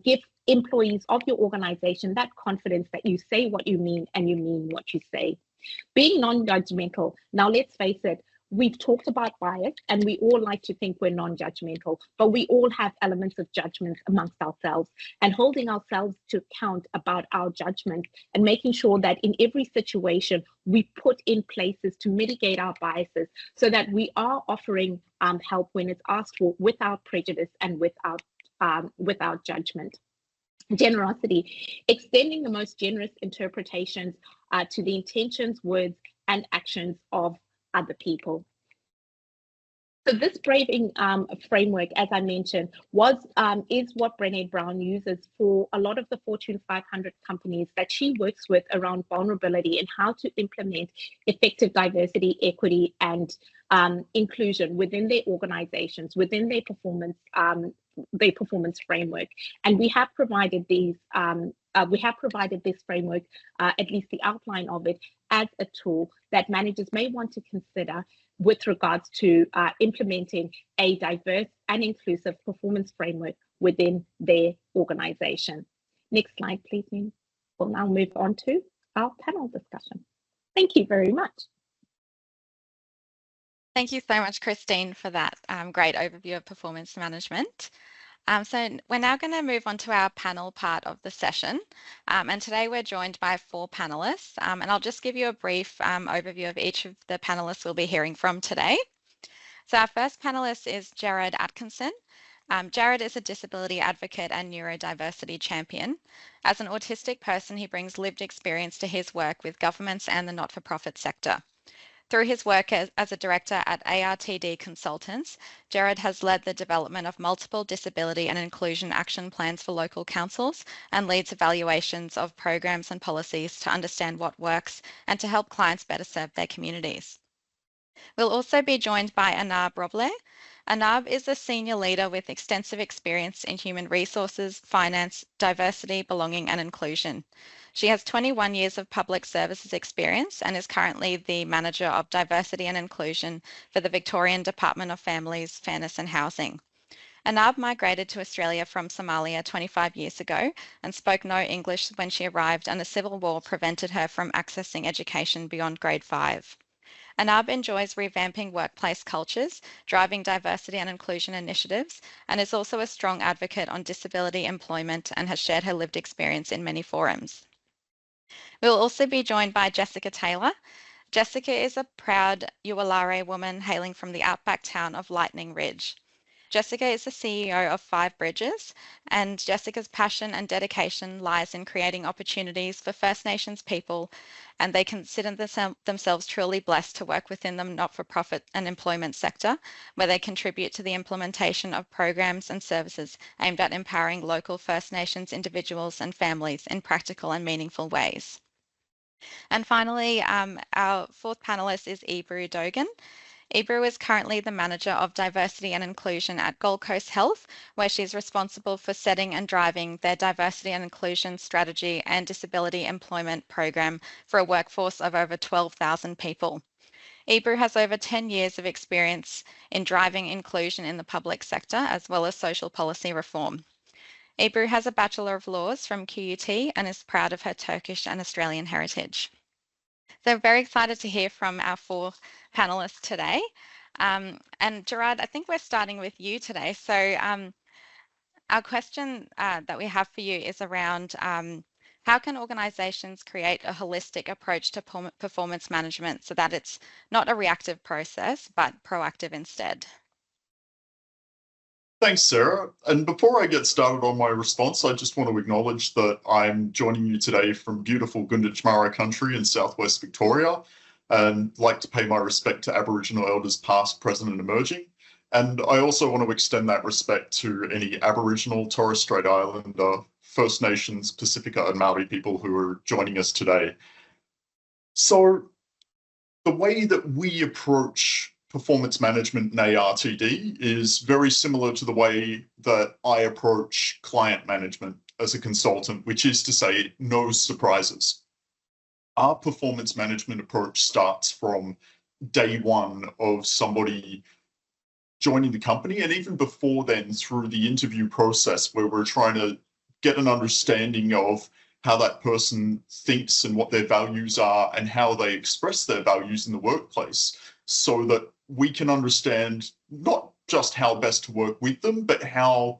Speaker 2: give employees of your organization that confidence that you say what you mean and you mean what you say. Being non-judgmental. Now, let's face it, we've talked about bias and we all like to think we're non-judgmental, but we all have elements of judgment amongst ourselves, and holding ourselves to account about our judgment and making sure that in every situation we put in places to mitigate our biases so that we are offering help when it's asked for without prejudice and without judgment. Generosity, extending the most generous interpretations to the intentions, words, and actions of other people. So this braving framework, as I mentioned, is what Brené Brown uses for a lot of the Fortune 500 companies that she works with around vulnerability and how to implement effective diversity, equity, and inclusion within their organizations, within their performance framework. And we have provided these. We have provided this framework, at least the outline of it, as a tool that managers may want to consider with regards to implementing a diverse and inclusive performance framework within their organization. Next slide, please. We'll now move on to our panel discussion. Thank you very much.
Speaker 1: Thank you so much, Christine, for that great overview of performance management. So we're now going to move on to our panel part of the session. And today we're joined by 4 panelists. And I'll just give you a brief overview of each of the panelists we'll be hearing from today. So our first panelist is Jared Atkinson. Jared is a disability advocate and neurodiversity champion. As an autistic person, he brings lived experience to his work with governments and the not-for-profit sector. Through his work as a director at ARTD Consultants, Jared has led the development of multiple disability and inclusion action plans for local councils and leads evaluations of programs and policies to understand what works and to help clients better serve their communities. We'll also be joined by Anab Roble. Anab is a senior leader with extensive experience in human resources, finance, diversity, belonging, and inclusion. She has 21 years of public services experience and is currently the Manager of Diversity and Inclusion for the Victorian Department of Families, Fairness and Housing. Anab migrated to Australia from Somalia 25 years ago and spoke no English when she arrived, and a civil war prevented her from accessing education beyond grade 5. Anab enjoys revamping workplace cultures, driving diversity and inclusion initiatives, and is also a strong advocate on disability employment and has shared her lived experience in many forums. We'll also be joined by Jessica Taylor. Jessica is a proud Yuwalare woman hailing from the outback town of Lightning Ridge. Jessica is the CEO of 5 Bridges, and Jessica's passion and dedication lies in creating opportunities for First Nations people, and they consider themselves truly blessed to work within the not-for-profit and employment sector, where they contribute to the implementation of programs and services aimed at empowering local First Nations individuals and families in practical and meaningful ways. And finally, our 4th panelist is Ebru Dogan. Ebru is currently the Manager of Diversity and Inclusion at Gold Coast Health, where she's responsible for setting and driving their diversity and inclusion strategy and disability employment program for a workforce of over 12,000 people. Ebru has over 10 years of experience in driving inclusion in the public sector as well as social policy reform. Ebru has a Bachelor of Laws from QUT and is proud of her Turkish and Australian heritage. So I'm very excited to hear from our four panelists today. And Gerard, I think we're starting with you today. So our question that we have for you is around how can organizations create a holistic approach to performance management so that it's not a reactive process, but proactive instead?
Speaker 3: Thanks, Sarah. And before I get started on my response, I just want to acknowledge that I'm joining you today from beautiful Gunditjmara country in southwest Victoria, and like to pay my respect to Aboriginal elders past, present and emerging. And I also want to extend that respect to any Aboriginal, Torres Strait Islander, First Nations, Pacifica and Maori people who are joining us today. So the way that we approach performance management in ARTD is very similar to the way that I approach client management as a consultant, which is to say, no surprises. Our performance management approach starts from day one of somebody joining the company, and even before then through the interview process where we're trying to get an understanding of how that person thinks and what their values are and how they express their values in the workplace, so that we can understand not just how best to work with them, but how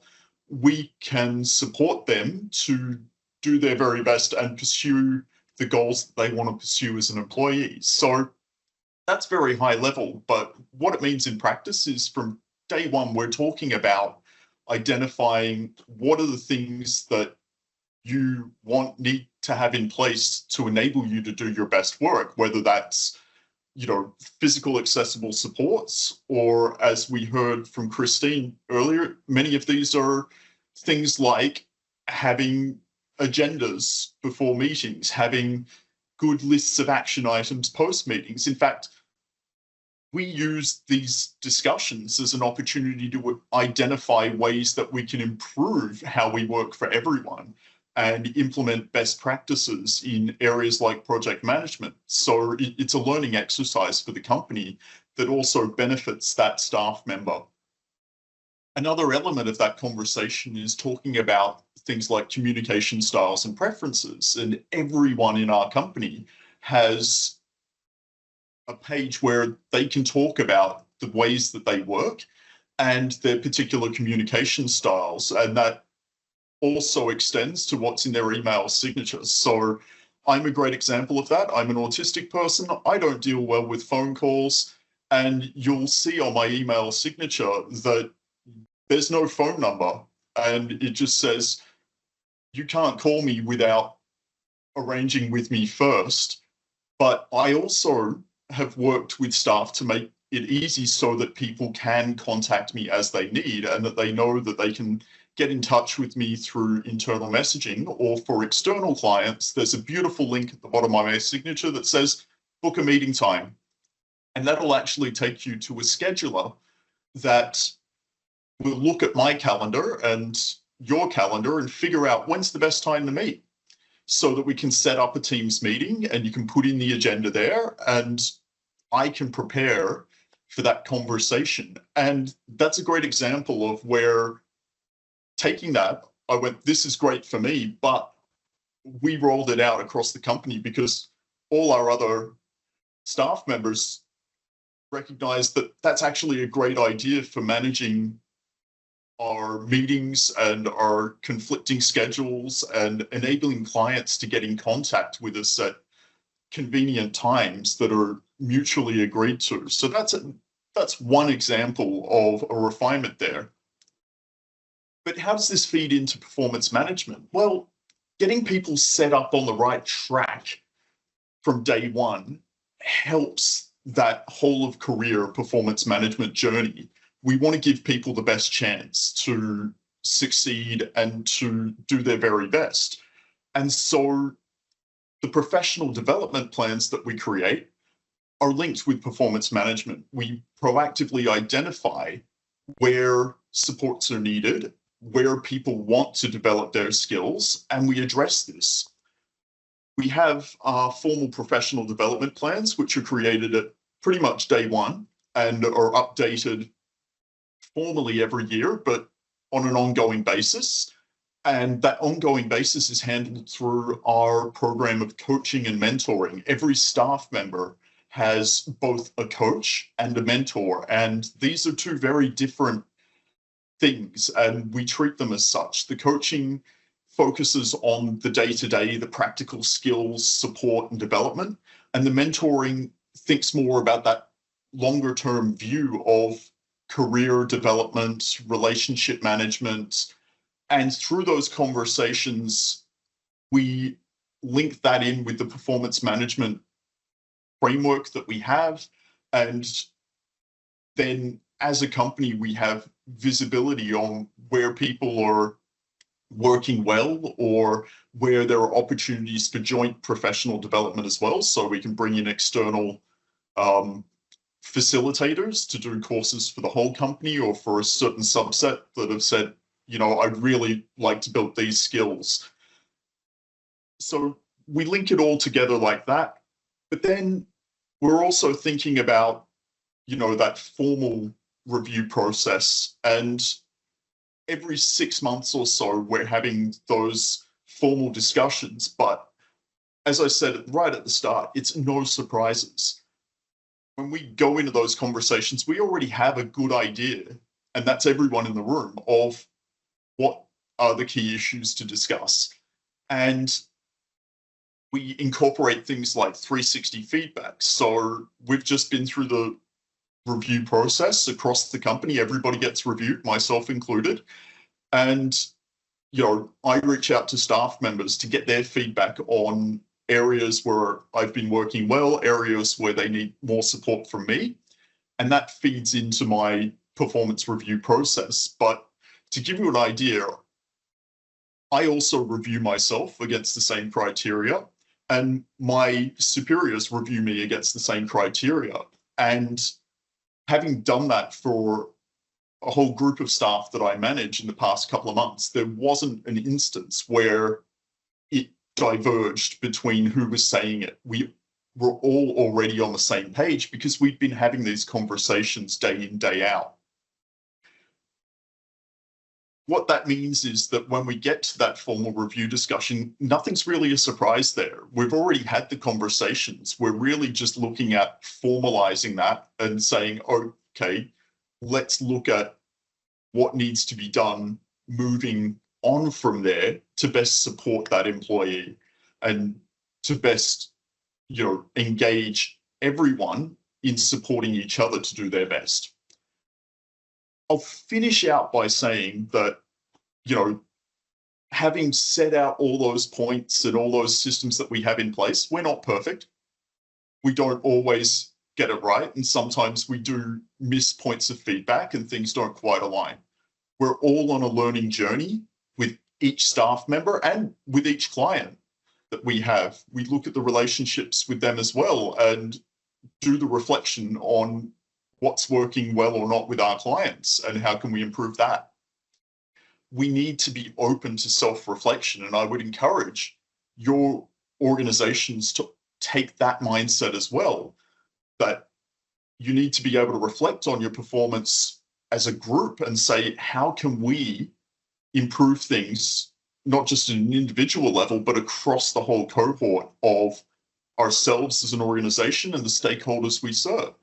Speaker 3: we can support them to do their very best and pursue the goals that they want to pursue as an employee. So that's very high level, but what it means in practice is from day one, we're talking about identifying what are the things that you need to have in place to enable you to do your best work, whether that's physical accessible supports, or as we heard from Christine earlier, many of these are things like having agendas before meetings, having good lists of action items post meetings. In fact, we use these discussions as an opportunity to identify ways that we can improve how we work for everyone and implement best practices in areas like project management. So it's a learning exercise for the company that also benefits that staff member. Another element of that conversation is talking about things like communication styles and preferences. And everyone in our company has a page where they can talk about the ways that they work and their particular communication styles. And that also extends to what's in their email signatures. So I'm a great example of that. I'm an autistic person. I don't deal well with phone calls. And you'll see on my email signature that there's no phone number. And it just says, you can't call me without arranging with me first. But I also have worked with staff to make it easy so that people can contact me as they need, and that they know that they can get in touch with me through internal messaging, or for external clients, there's a beautiful link at the bottom of my signature that says, book a meeting time. And that'll actually take you to a scheduler that will look at my calendar and your calendar and figure out when's the best time to meet, so that we can set up a Teams meeting and you can put in the agenda there and I can prepare for that conversation. And that's a great example of where taking that, I went, this is great for me, but we rolled it out across the company because all our other staff members recognized that that's actually a great idea for managing our meetings and our conflicting schedules and enabling clients to get in contact with us at convenient times that are mutually agreed to. So that's one example of a refinement there. But how does this feed into performance management? Well, getting people set up on the right track from day one helps that whole of career performance management journey. We want to give people the best chance to succeed and to do their very best. And so the professional development plans that we create are linked with performance management. We proactively identify where supports are needed, where people want to develop their skills, and we address this. We have our formal professional development plans, which are created at pretty much day one and are updated formally every year, but on an ongoing basis. And that ongoing basis is handled through our program of coaching and mentoring. Every staff member has both a coach and a mentor, and these are two very different things, and we treat them as such. The coaching focuses on the day-to-day, the practical skills, support, and development, and the mentoring thinks more about that longer-term view of career development, relationship management, and through those conversations, we link that in with the performance management framework that we have. And then as a company, we have visibility on where people are working well or where there are opportunities for joint professional development as well. So we can bring in external facilitators to do courses for the whole company or for a certain subset that have said, you know, I'd really like to build these skills. So we link it all together like that. But then we're also thinking about, you know, that formal review process. And every 6 months or so, we're having those formal discussions. But as I said right at the start, it's no surprises. When we go into those conversations, we already have a good idea, and that's everyone in the room, of what are the key issues to discuss. And we incorporate things like 360 feedback. So we've just been through the review process across the company. Everybody gets reviewed, myself included. And, you know, I reach out to staff members to get their feedback on areas where I've been working well, areas where they need more support from me. And that feeds into my performance review process. But to give you an idea, I also review myself against the same criteria, and my superiors review me against the same criteria. And having done that for a whole group of staff that I manage in the past couple of months, there wasn't an instance where it diverged between who was saying it. We were all already on the same page because we'd been having these conversations day in, day out. What that means is that when we get to that formal review discussion, nothing's really a surprise there. We've already had the conversations. We're really just looking at formalizing that and saying, okay, let's look at what needs to be done moving on from there to best support that employee and to best, you know, engage everyone in supporting each other to do their best. I'll finish out by saying that, you know, having set out all those points and all those systems that we have in place, we're not perfect. We don't always get it right. And sometimes we do miss points of feedback and things don't quite align. We're all on a learning journey with each staff member and with each client that we have. We look at the relationships with them as well and do the reflection on what's working well or not with our clients and how can we improve that. We need to be open to self-reflection, and I would encourage your organizations to take that mindset as well, that you need to be able to reflect on your performance as a group and say, how can we improve things, not just at an individual level, but across the whole cohort of ourselves as an organization and the stakeholders we serve.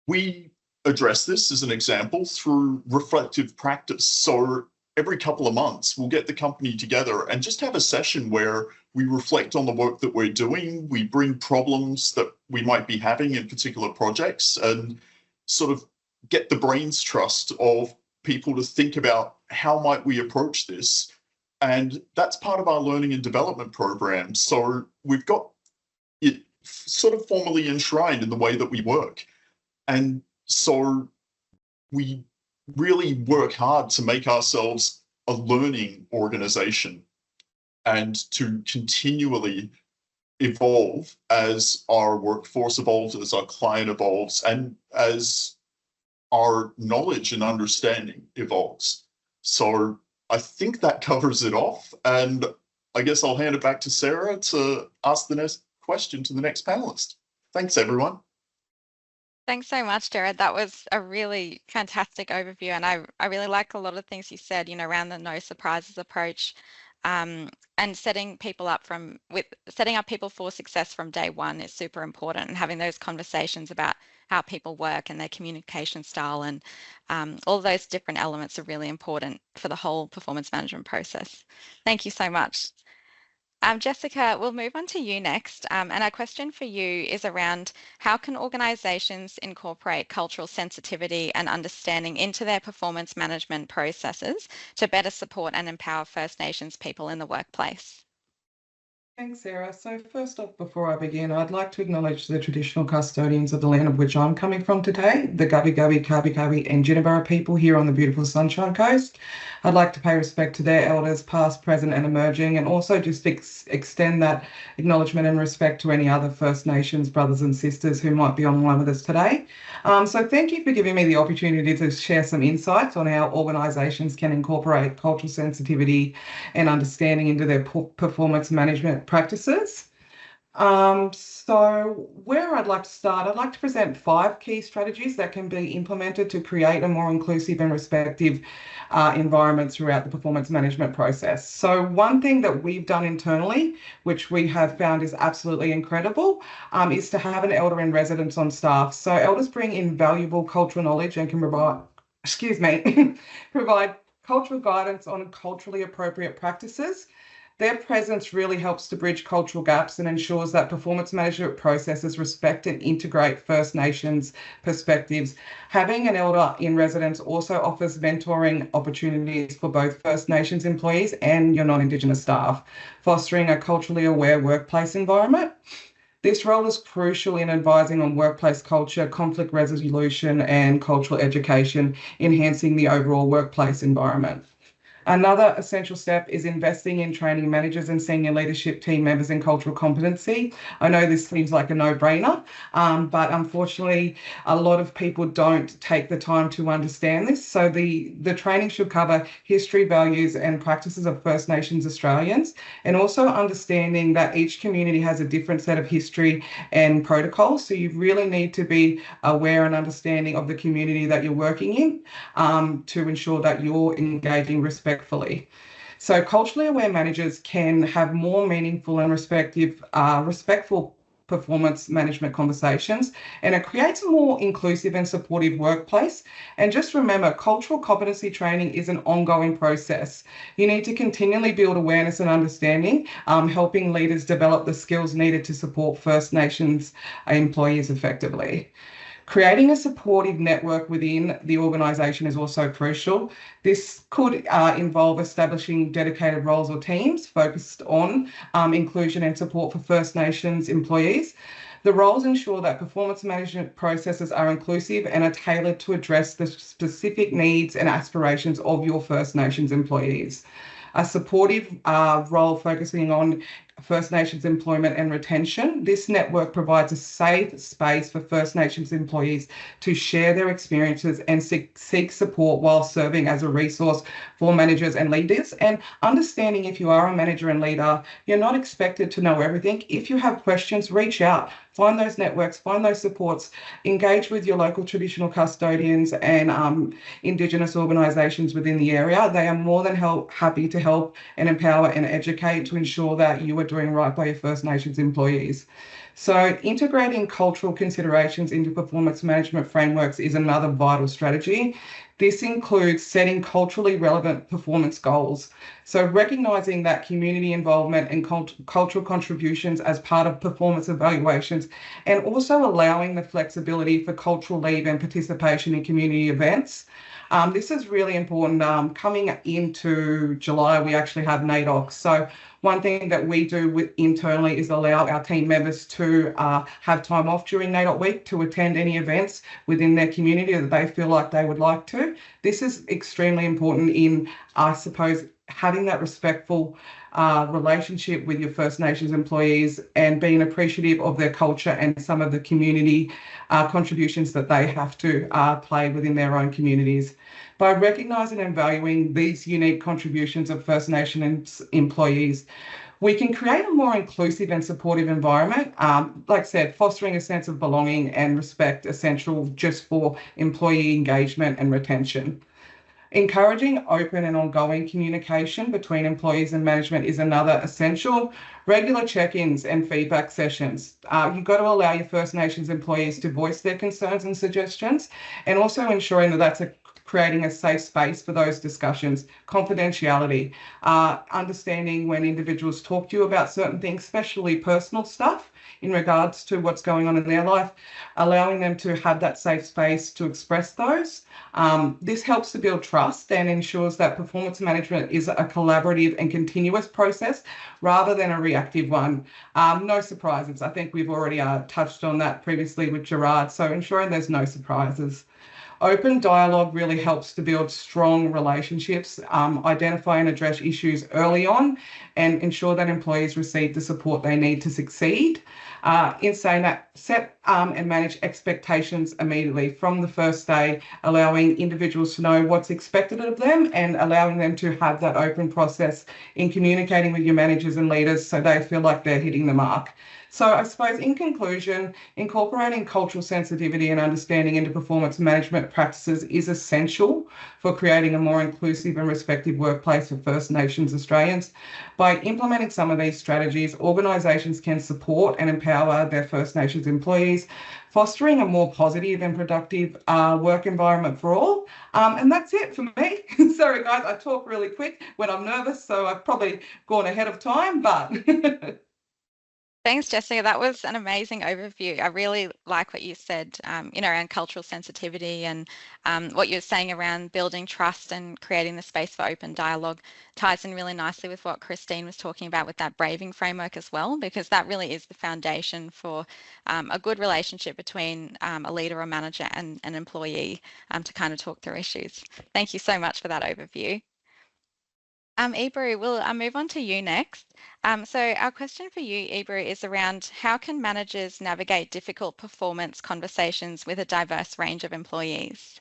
Speaker 3: We address this as an example through reflective practice. So every couple of months, we'll get the company together and just have a session where we reflect on the work that we're doing. We bring problems that we might be having in particular projects and sort of get the brains trust of people to think about how might we approach this. And that's part of our learning and development program. So we've got it sort of formally enshrined in the way that we work. And so we really work hard to make ourselves a learning organization and to continually evolve as our workforce evolves, as our client evolves, and as our knowledge and understanding evolves. So I think that covers it off. And I guess I'll hand it back to Sarah to ask the next question to the next panelist. Thanks, everyone.
Speaker 1: Thanks so much, Jared. That was a really fantastic overview. And I really like a lot of things you said, around the no surprises approach, and setting up people for success from day one is super important, and having those conversations about how people work and their communication style, and all those different elements are really important for the whole performance management process. Thank you so much. Jessica, we'll move on to you next. And our question for you is around how can organisations incorporate cultural sensitivity and understanding into their performance management processes to better support and empower First Nations people in the workplace?
Speaker 4: Thanks, Sarah. So first off, before I begin, I'd like to acknowledge the traditional custodians of the land of which I'm coming from today, the Gubbi Gubbi, Kabi Kabi and Jinnaburra people here on the beautiful Sunshine Coast. I'd like to pay respect to their elders, past, present and emerging, and also just extend that acknowledgement and respect to any other First Nations brothers and sisters who might be online with us today. So thank you for giving me the opportunity to share some insights on how organisations can incorporate cultural sensitivity and understanding into their performance management practices. So where I'd like to start, I'd like to present 5 key strategies that can be implemented to create a more inclusive and respective environment throughout the performance management process. So one thing that we've done internally, which we have found is absolutely incredible, is to have an elder in residence on staff. So elders bring invaluable cultural knowledge and can provide, provide cultural guidance on culturally appropriate practices. Their presence really helps to bridge cultural gaps and ensures that performance management processes respect and integrate First Nations perspectives. Having an elder in residence also offers mentoring opportunities for both First Nations employees and your non-Indigenous staff, fostering a culturally aware workplace environment. This role is crucial in advising on workplace culture, conflict resolution, and cultural education, enhancing the overall workplace environment. Another essential step is investing in training managers and senior leadership team members in cultural competency. I know this seems like a no-brainer, but unfortunately, a lot of people don't take the time to understand this. So the training should cover history, values, and practices of First Nations Australians, and also understanding that each community has a different set of history and protocols. So you really need to be aware and understanding of the community that you're working in to ensure that you're engaging respectfully. So culturally aware managers can have more meaningful and respectful performance management conversations, and it creates a more inclusive and supportive workplace. And just remember, cultural competency training is an ongoing process. You need to continually build awareness and understanding, helping leaders develop the skills needed to support First Nations employees effectively. Creating a supportive network within the organisation is also crucial. This could involve establishing dedicated roles or teams focused on inclusion and support for First Nations employees. The roles ensure that performance management processes are inclusive and are tailored to address the specific needs and aspirations of your First Nations employees. A supportive role focusing on First Nations employment and retention. This network provides a safe space for First Nations employees to share their experiences and seek support while serving as a resource for managers and leaders. And understanding, if you are a manager and leader, you're not expected to know everything. If you have questions, reach out. Find those networks, find those supports, engage with your local traditional custodians and Indigenous organisations within the area. They are more than happy to help and empower and educate to ensure that you are doing right by your First Nations employees. So integrating cultural considerations into performance management frameworks is another vital strategy. This includes setting culturally relevant performance goals. So recognising that community involvement and cultural contributions as part of performance evaluations, and also allowing the flexibility for cultural leave and participation in community events. This is really important. Coming into July, we actually have NAIDOC. So one thing that we do internally is allow our team members to have time off during NAIDOC week to attend any events within their community that they feel like they would like to. This is extremely important in, I suppose, having that respectful relationship with your First Nations employees and being appreciative of their culture and some of the community contributions that they have to play within their own communities. By recognising and valuing these unique contributions of First Nations employees, we can create a more inclusive and supportive environment. Like I said, fostering a sense of belonging and respect essential just for employee engagement and retention. Encouraging open and ongoing communication between employees and management is another essential. Regular check-ins and feedback sessions. You've got to allow your First Nations employees to voice their concerns and suggestions, and also ensuring that that's creating a safe space for those discussions. Confidentiality, understanding when individuals talk to you about certain things, especially personal stuff in regards to what's going on in their life, allowing them to have that safe space to express those. This helps to build trust and ensures that performance management is a collaborative and continuous process rather than a reactive one. No surprises. I think we've already touched on that previously with Gerard, so ensuring there's no surprises. Open dialogue really helps to build strong relationships, identify and address issues early on, and ensure that employees receive the support they need to succeed. In saying that, set and manage expectations immediately from the first day, allowing individuals to know what's expected of them and allowing them to have that open process in communicating with your managers and leaders so they feel like they're hitting the mark. So I suppose in conclusion, incorporating cultural sensitivity and understanding into performance management practices is essential for creating a more inclusive and respectful workplace for First Nations Australians. By implementing some of these strategies, organisations can support and empower their First Nations employees, fostering a more positive and productive work environment for all. And that's it for me. Sorry guys, I talk really quick when I'm nervous, so I've probably gone ahead of time, but...
Speaker 1: Thanks, Jessica. That was an amazing overview. I really like what you said, around cultural sensitivity and what you're saying around building trust and creating the space for open dialogue ties in really nicely with what Christine was talking about with that braving framework as well, because that really is the foundation for a good relationship between a leader or manager and an employee to kind of talk through issues. Thank you so much for that overview. Ebru, we'll move on to you next. So our question for you, Ebru, is around how can managers navigate difficult performance conversations with a diverse range of employees?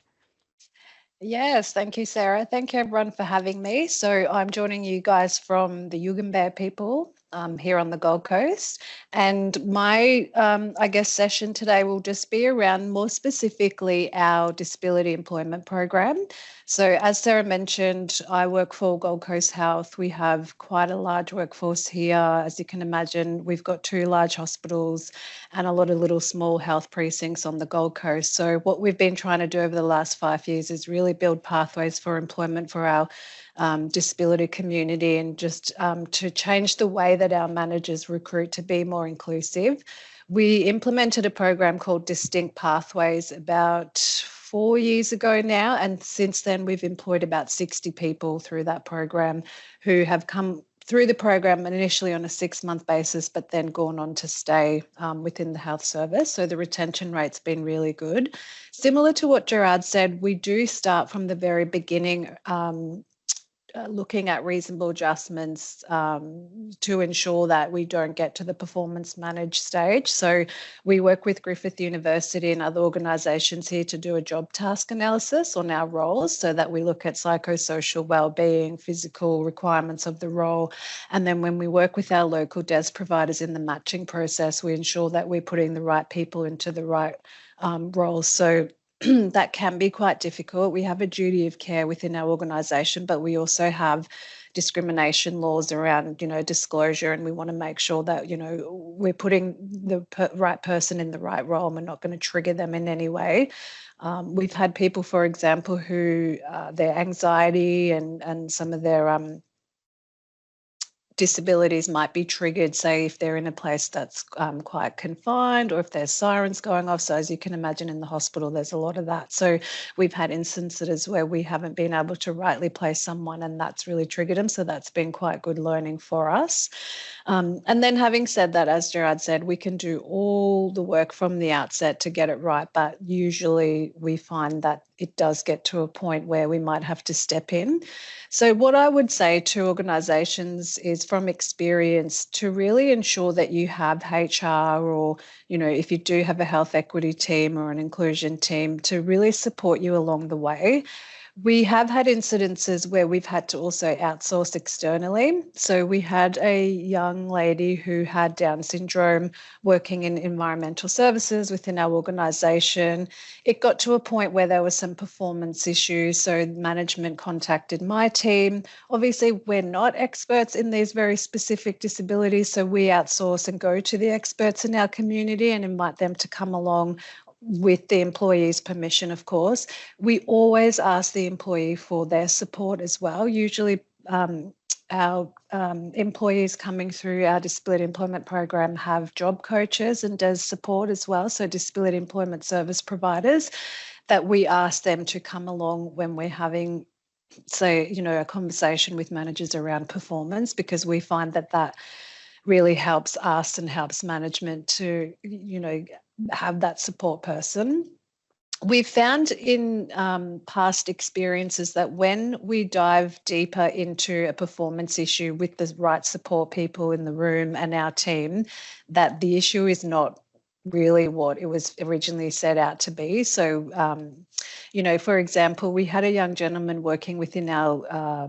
Speaker 5: Yes, thank you, Sarah. Thank you, everyone, for having me. So I'm joining you guys from the Yugambeh people here on the Gold Coast. And my, session today will just be around more specifically our disability employment program. So as Sarah mentioned, I work for Gold Coast Health. We have quite a large workforce here. As you can imagine, we've got 2 large hospitals and a lot of little small health precincts on the Gold Coast. So what we've been trying to do over the last 5 years is really build pathways for employment for our disability community and just to change the way that our managers recruit to be more inclusive. We implemented a program called Distinct Pathways about 4 years ago now, and since then we've employed about 60 people through that program who have come through the program initially on a 6-month basis, but then gone on to stay within the health service. So the retention rate's been really good. Similar to what Gerard said, we do start from the very beginning looking at reasonable adjustments to ensure that we don't get to the performance managed stage. So we work with Griffith University and other organisations here to do a job task analysis on our roles so that we look at psychosocial wellbeing, physical requirements of the role. And then when we work with our local DES providers in the matching process, we ensure that we're putting the right people into the right roles. So that can be quite difficult. We have a duty of care within our organisation, but we also have discrimination laws around, disclosure, and we want to make sure that, we're putting the right person in the right role and we're not going to trigger them in any way. We've had people, for example, who their anxiety and some of their disabilities might be triggered, say if they're in a place that's quite confined, or if there's sirens going off. So as you can imagine, in the hospital there's a lot of that. So we've had instances where we haven't been able to rightly place someone, and that's really triggered them. So that's been quite good learning for us. And then having said that, as Gerard said, we can do all the work from the outset to get it right, but usually we find that it does get to a point where we might have to step in. So what I would say to organisations is, from experience, to really ensure that you have HR, or, you know, if you do have a health equity team or an inclusion team, to really support you along the way. We have had incidences where we've had to also outsource externally. So we had a young lady who had Down syndrome working in environmental services within our organisation. It got to a point where there were some performance issues. So management contacted my team. Obviously, we're not experts in these very specific disabilities, so we outsource and go to the experts in our community and invite them to come along, with the employee's permission, of course. We always ask the employee for their support as well. Usually our employees coming through our disability employment program have job coaches and does support as well. So disability employment service providers, that we ask them to come along when we're having, say, you know, a conversation with managers around performance, because we find that that really helps us and helps management to, you know, have that support person. We've found in past experiences that when we dive deeper into a performance issue with the right support people in the room and our team, that the issue is not really what it was originally set out to be. So, you know, for example, we had a young gentleman working within our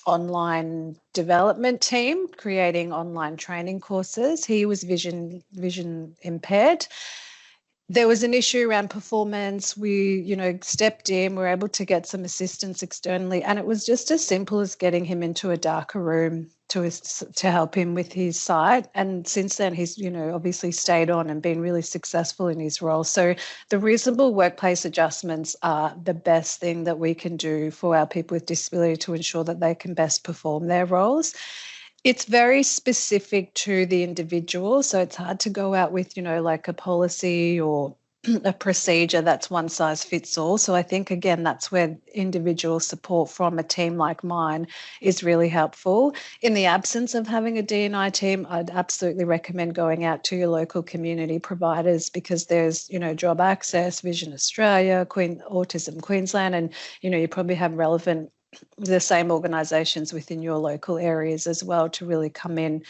Speaker 5: online development team, creating online training courses. He was vision impaired. There was an issue around performance. We, you know, stepped in, we were able to get some assistance externally, and it was just as simple as getting him into a darker room to help him with his sight. And since then, he's, you know, obviously stayed on and been really successful in his role. So the reasonable workplace adjustments are the best thing that we can do for our people with disability to ensure that they can best perform their roles. It's very specific to the individual, so it's hard to go out with, you know, like a policy or a procedure that's one size fits all. So I think, again, that's where individual support from a team like mine is really helpful. In the absence of having a D&I team, I'd absolutely recommend going out to your local community providers, because there's, you know, Job Access, Vision Australia, Autism Queensland, and, you know, you probably have relevant, the same organisations within your local areas as well to really come in.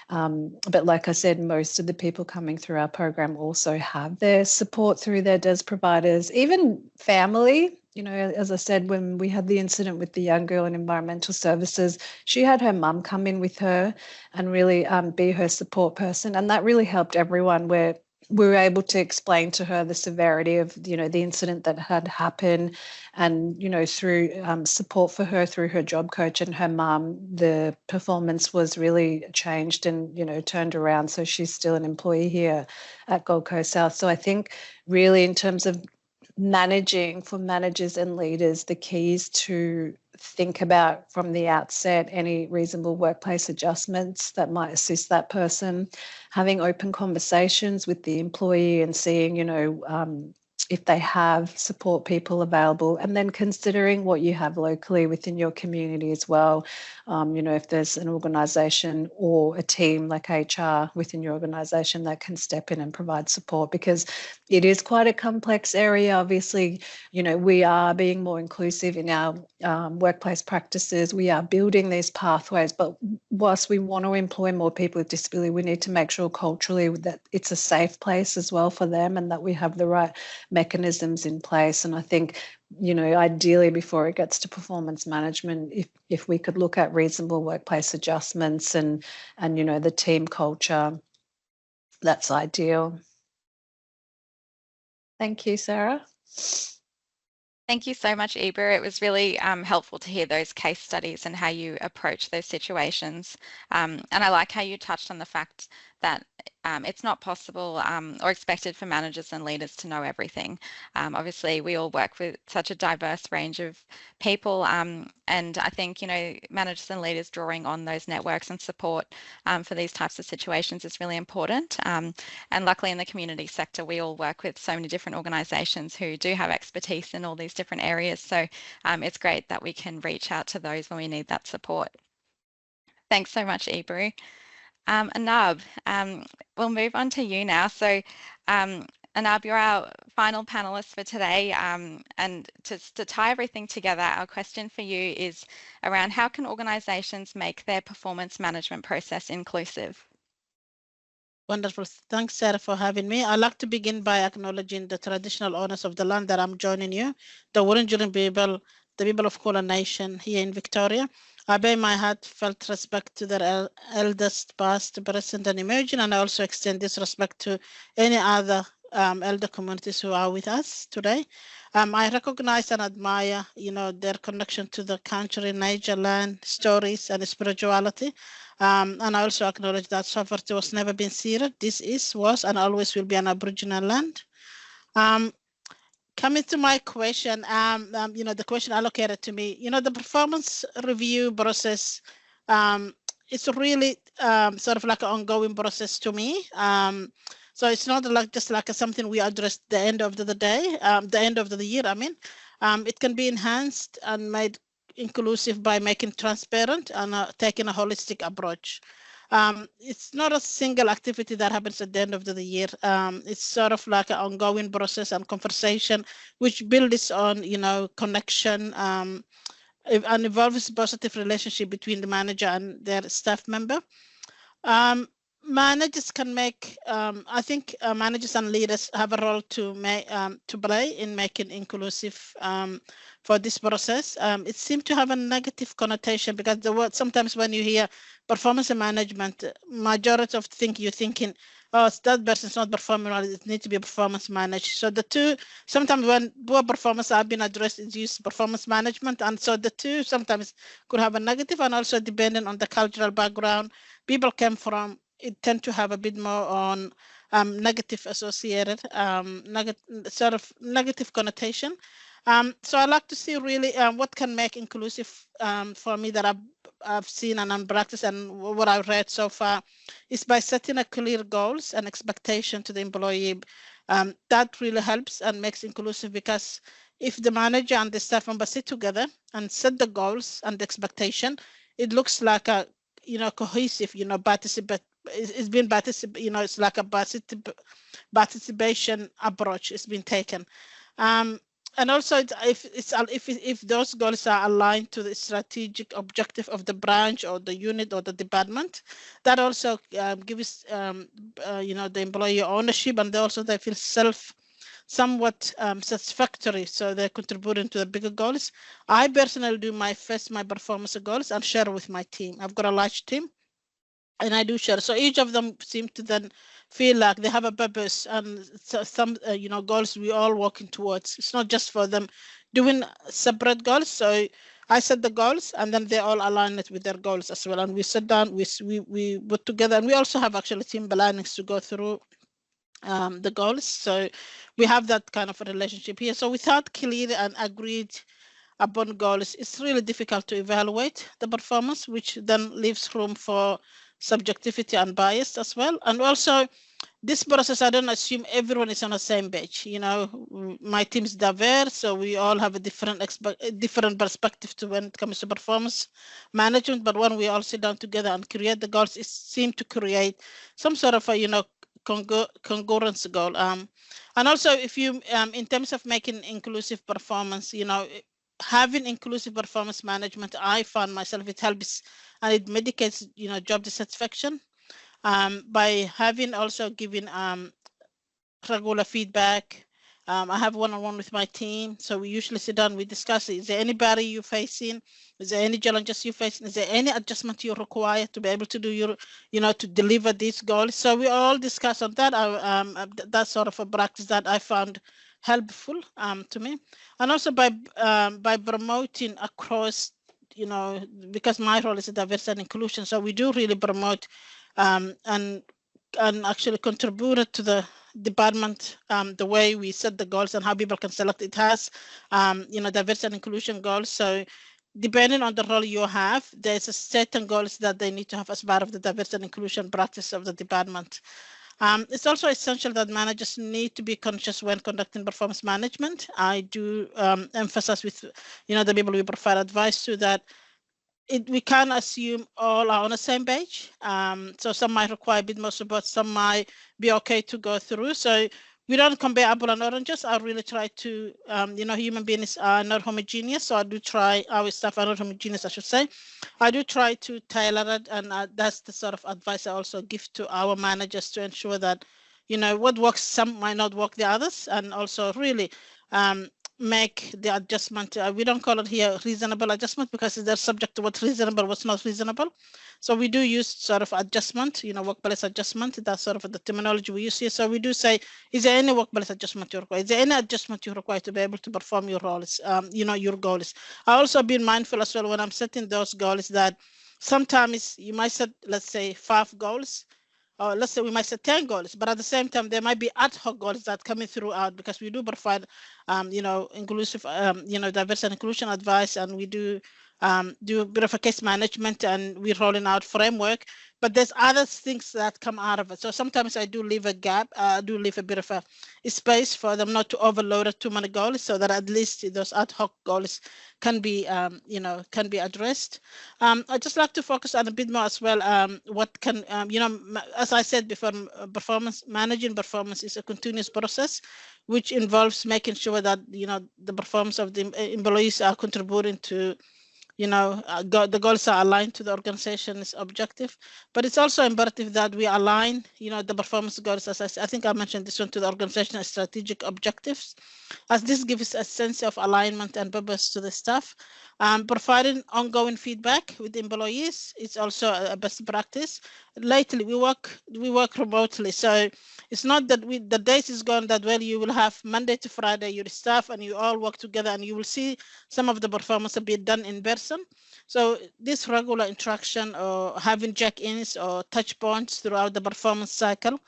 Speaker 5: But like I said, most of the people coming through our program also have their support through their DES providers, even family. You know, as I said, when we had the incident with the young girl in environmental services, she had her mum come in with her and really be her support person. And that really helped everyone, where we were able to explain to her the severity of, you know, the incident that had happened, and, you know, through support for her through her job coach and her mum, the performance was really changed and, you know, turned around. So she's still an employee here at Gold Coast South. So I think really, in terms of managing, for managers and leaders, the key is to think about from the outset any reasonable workplace adjustments that might assist that person, having open conversations with the employee and seeing, you know, if they have support people available, and then considering what you have locally within your community as well. You know, if there's an organisation or a team like HR within your organisation that can step in and provide support, because it is quite a complex area. Obviously, you know, we are being more inclusive in our workplace practices. We are building these pathways, but whilst we want to employ more people with disability, we need to make sure culturally that it's a safe place as well for them, and that we have the right mechanisms in place. And I think, you know, ideally before it gets to performance management, if we could look at reasonable workplace adjustments and you know, the team culture, that's ideal. Thank you, Sarah.
Speaker 1: Thank you so much, Ibra. It was really helpful to hear those case studies and how you approach those situations. And I like how you touched on the fact that it's not possible or expected for managers and leaders to know everything. Obviously, we all work with such a diverse range of people, and I think, managers and leaders drawing on those networks and support for these types of situations is really important. And luckily in the community sector, we all work with so many different organisations who do have expertise in all these different areas. So it's great that we can reach out to those when we need that support. Thanks so much, Ebru. Anab, we'll move on to you now. So Anab, you're our final panelist for today. And to tie everything together, our question for you is around how can organisations make their performance management process inclusive?
Speaker 6: Wonderful. Thanks, Sarah, for having me. I'd like to begin by acknowledging the traditional owners of the land that I'm joining you, the Wurundjeri people, the people of Kulin Nation here in Victoria. I pay my heartfelt respect to their elders, past, present, and emerging, and I also extend this respect to any other elder communities who are with us today. I recognize and admire, their connection to the country, nature, land, stories, and spirituality. And I also acknowledge that sovereignty was never been ceded. This was, and always will be an Aboriginal land. Coming to my question, the question allocated to me, the performance review process, it's really sort of like an ongoing process to me. So it's not just like something we address the end of the day, the end of the year, I mean. It can be enhanced and made inclusive by making transparent and taking a holistic approach. It's not a single activity that happens at the end of the year. It's sort of like an ongoing process and conversation, which builds on, connection and involves positive relationship between the manager and their staff member. Managers can make, I think managers and leaders have a role to play in making inclusive for this process. It seems to have a negative connotation because the word, sometimes when you hear performance management, majority of you're thinking, oh, that person's not performing well, it needs to be performance managed. So the two, sometimes when poor performance have been addressed, it's used performance management. And so the two sometimes could have a negative, and also depending on the cultural background people came from, it tend to have a bit more on negative associated, sort of negative connotation. So I'd like to see really what can make inclusive for me that I've seen and I'm practiced, and what I've read so far is by setting a clear goals and expectation to the employee. That really helps and makes inclusive, because if the manager and the staff member sit together and set the goals and the expectation, it looks like a cohesive, participate. It's been it's like a participation approach. It's been taken. And also, if those goals are aligned to the strategic objective of the branch or the unit or the department, that also gives the employee ownership, and they feel somewhat satisfactory, so they're contributing to the bigger goals. I personally do my performance goals and share with my team. I've got a large team, and I do share. So each of them seem to then feel like they have a purpose and some goals we all working towards. It's not just for them doing separate goals. So I set the goals, and then they all align it with their goals as well. And we sit down, we put together, and we also have actually team plannings to go through the goals. So we have that kind of a relationship here. So without clear and agreed upon goals, it's really difficult to evaluate the performance, which then leaves room for subjectivity and bias as well. And also this process, I don't assume everyone is on the same page. My team is diverse, so we all have a different perspective to when it comes to performance management. But when we all sit down together and create the goals, it seems to create some sort of a congruence goal. And also, if you in terms of making inclusive performance, having inclusive performance management, I found myself, it helps and it mitigates job dissatisfaction by having also giving regular feedback. I have one-on-one with my team, so we usually sit down, we discuss, is there any barrier you're facing, is there any challenges you're facing, is there any adjustment you require to be able to do your to deliver these goals. So we all discuss on that. That's sort of a practice that I found helpful to me. And also by promoting across, because my role is diversity and inclusion, so we do really promote and and actually contributed to the department, the way we set the goals and how people can select. It has, diversity and inclusion goals. So depending on the role you have, there's a certain goals that they need to have as part of the diversity and inclusion practice of the department. It's also essential that managers need to be conscious when conducting performance management. I do emphasize with, the people we provide advice to that we can't assume all are on the same page. So some might require a bit more support, some might be okay to go through. So we don't compare apple and oranges. I really try to, human beings are not homogeneous. So I do try, our staff are not homogeneous, I should say. I do try to tailor it, and that's the sort of advice I also give to our managers to ensure that, what works, some might not work the others, and also really make the adjustment. We don't call it here reasonable adjustment because they're subject to what's reasonable, what's not reasonable. So we do use sort of adjustment, workplace adjustment. That's sort of the terminology we use here. So we do say, is there any workplace adjustment you require? Is there any adjustment you require to be able to perform your roles, your goals? I also been mindful as well when I'm setting those goals that sometimes you might set, let's say, 5 goals. Or let's say we might set 10 goals, but at the same time, there might be ad hoc goals that coming throughout because we do provide, inclusive, diversity and inclusion advice, and we do a bit of a case management, and we're rolling out framework, but there's other things that come out of it. So sometimes I do leave a gap, I do leave a bit of a space for them not to overload too many goals, so that at least those ad hoc goals can be, can be addressed. I'd just like to focus on a bit more as well. What can, as I said before, managing performance is a continuous process, which involves making sure that, the performance of the employees are contributing to, the goals are aligned to the organization's objective, but it's also imperative that we align, the performance goals, as I think I mentioned this one, to the organizational strategic objectives, as this gives a sense of alignment and purpose to the staff. Providing ongoing feedback with employees is also a best practice. Lately, we work remotely, so it's not that the days is gone that well. You will have Monday to Friday your staff, and you all work together, and you will see some of the performance be done in person. So this regular interaction or having check-ins or touch points throughout the performance cycle,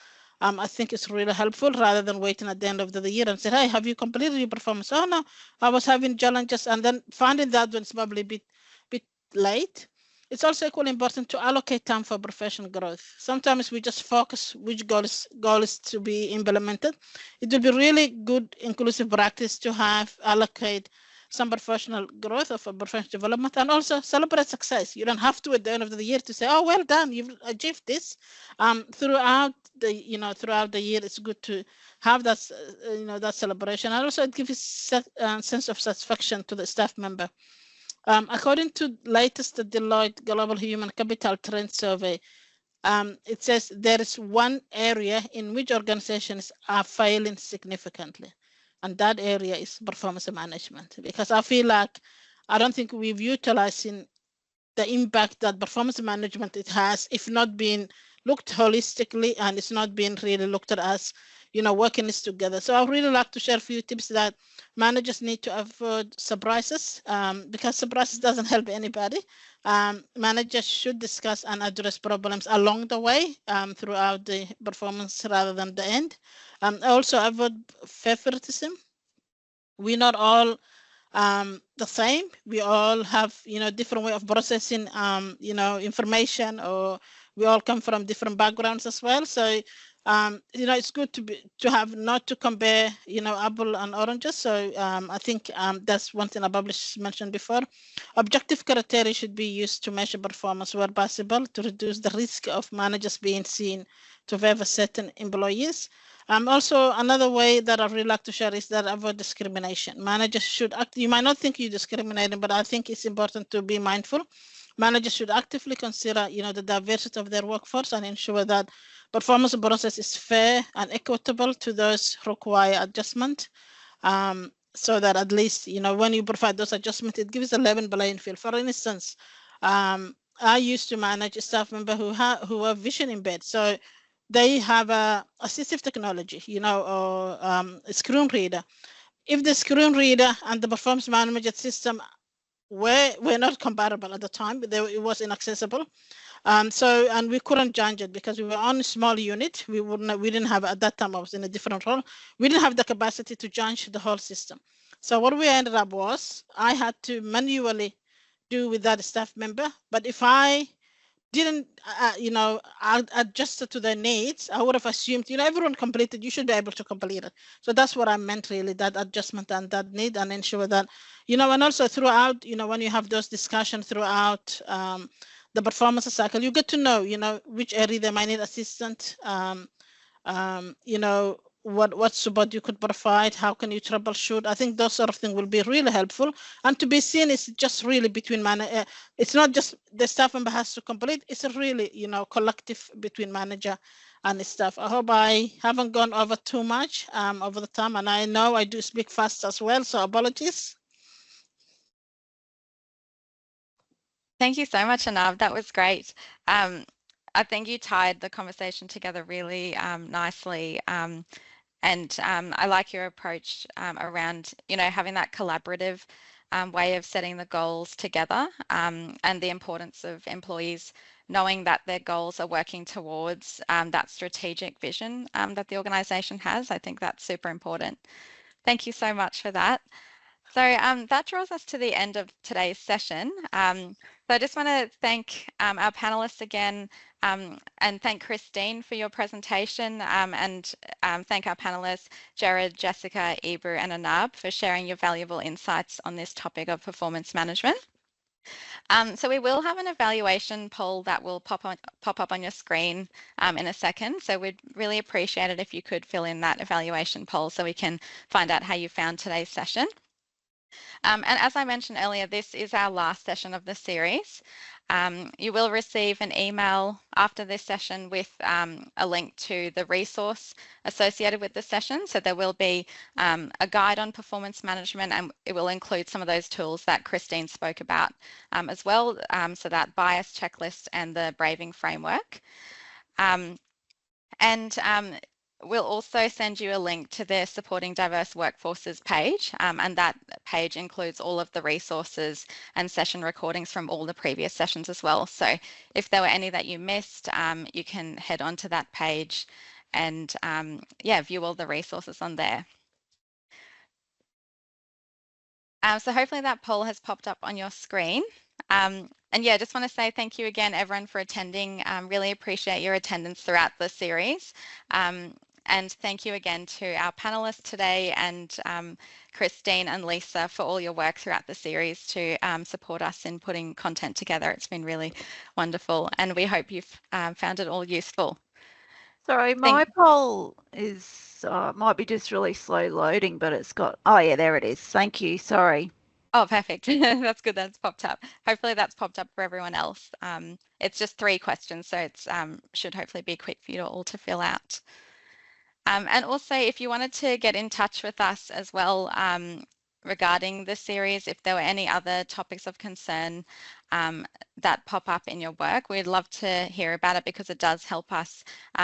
Speaker 6: I think it's really helpful rather than waiting at the end of the year and say, hey, have you completed your performance? Oh, no, I was having challenges, and then finding that when it's probably a bit late. It's also equally important to allocate time for professional growth. Sometimes we just focus which goals to be implemented. It will be really good inclusive practice to allocate some professional growth or for professional development, and also celebrate success. You don't have to at the end of the year to say, oh, well done, you've achieved this. Throughout the year, it's good to have that, that celebration. And also it gives a sense of satisfaction to the staff member. According to latest Deloitte Global Human Capital Trend Survey, it says there is one area in which organizations are failing significantly, and that area is performance management. Because I feel like I don't think we've utilizing the impact that performance management it has, if not being looked holistically, and it's not being really looked at as, working this together. So I would really like to share a few tips that managers need to avoid surprises, because surprises doesn't help anybody. Managers should discuss and address problems along the way throughout the performance rather than the end. Also avoid favoritism. We're not all the same. We all have, different way of processing, information, or we all come from different backgrounds as well. So, it's good to have not to compare, apple and oranges. So I think that's one thing I mentioned before. Objective criteria should be used to measure performance where possible to reduce the risk of managers being seen to favor certain employees. Also, another way that I really like to share is that avoid discrimination. Managers should act. You might not think you're discriminating, but I think it's important to be mindful. Managers should actively consider, the diversity of their workforce and ensure that performance process is fair and equitable to those who require adjustment. So that at least, when you provide those adjustments, it gives a level playing field. For instance, I used to manage a staff member who have vision impaired. So they have a assistive technology, or a screen reader. If the screen reader and the performance management system were not comparable at the time, it was inaccessible. And we couldn't change it because we were on a small unit. We didn't have, at that time I was in a different role, we didn't have the capacity to change the whole system. So what we ended up was I had to manually do with that staff member. But if I didn't, adjust it to their needs, I would have assumed, everyone completed, you should be able to complete it. So that's what I meant really, that adjustment and that need, and ensure that, and also throughout, when you have those discussions throughout the performance cycle, you get to know, which area they might need assistance, what support you could provide, how can you troubleshoot. I think those sort of things will be really helpful. And to be seen is just really between it's not just the staff member has to complete, it's a really, collective between manager and the staff. I hope I haven't gone over too much over the time, and I know I do speak fast as well, so apologies.
Speaker 1: Thank you so much, Anav. That was great. I think you tied the conversation together really nicely. And I like your approach around, having that collaborative way of setting the goals together, and the importance of employees knowing that their goals are working towards that strategic vision that the organisation has. I think that's super important. Thank you so much for that. So that draws us to the end of today's session. So I just want to thank our panelists again, and thank Christine for your presentation, and thank our panelists, Jared, Jessica, Ebru, and Anav for sharing your valuable insights on this topic of performance management. So we will have an evaluation poll that will pop up on your screen in a second. So we'd really appreciate it if you could fill in that evaluation poll so we can find out how you found today's session. And as I mentioned earlier, this is our last session of the series. You will receive an email after this session with a link to the resource associated with the session. So there will be a guide on performance management, and it will include some of those tools that Christine spoke about as well. So that bias checklist and the Braving framework. We'll also send you a link to the Supporting Diverse Workforces page, and that page includes all of the resources and session recordings from all the previous sessions as well. So if there were any that you missed, you can head on to that page and view all the resources on there. So hopefully that poll has popped up on your screen. And yeah, just want to say thank you again, everyone, for attending. Really appreciate your attendance throughout the series. And thank you again to our panelists today, and Christine and Lisa for all your work throughout the series to support us in putting content together. It's been really wonderful, and we hope you've found it all useful.
Speaker 7: Sorry, my poll is might be just really slow loading, but it's got, oh yeah, there it is. Thank you, sorry.
Speaker 1: Oh, perfect. That's good that's popped up. Hopefully that's popped up for everyone else. It's just 3 questions, so it's should hopefully be quick for you all to fill out. And also, if you wanted to get in touch with us as well regarding the series, if there were any other topics of concern that pop up in your work, we'd love to hear about it, because it does help us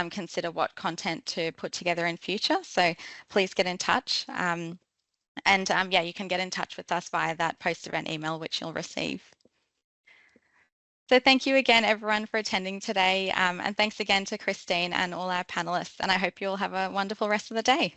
Speaker 1: consider what content to put together in future. So please get in touch. Yeah, you can get in touch with us via that post-event email, which you'll receive. So thank you again, everyone, for attending today. And thanks again to Christine and all our panelists. And I hope you all have a wonderful rest of the day.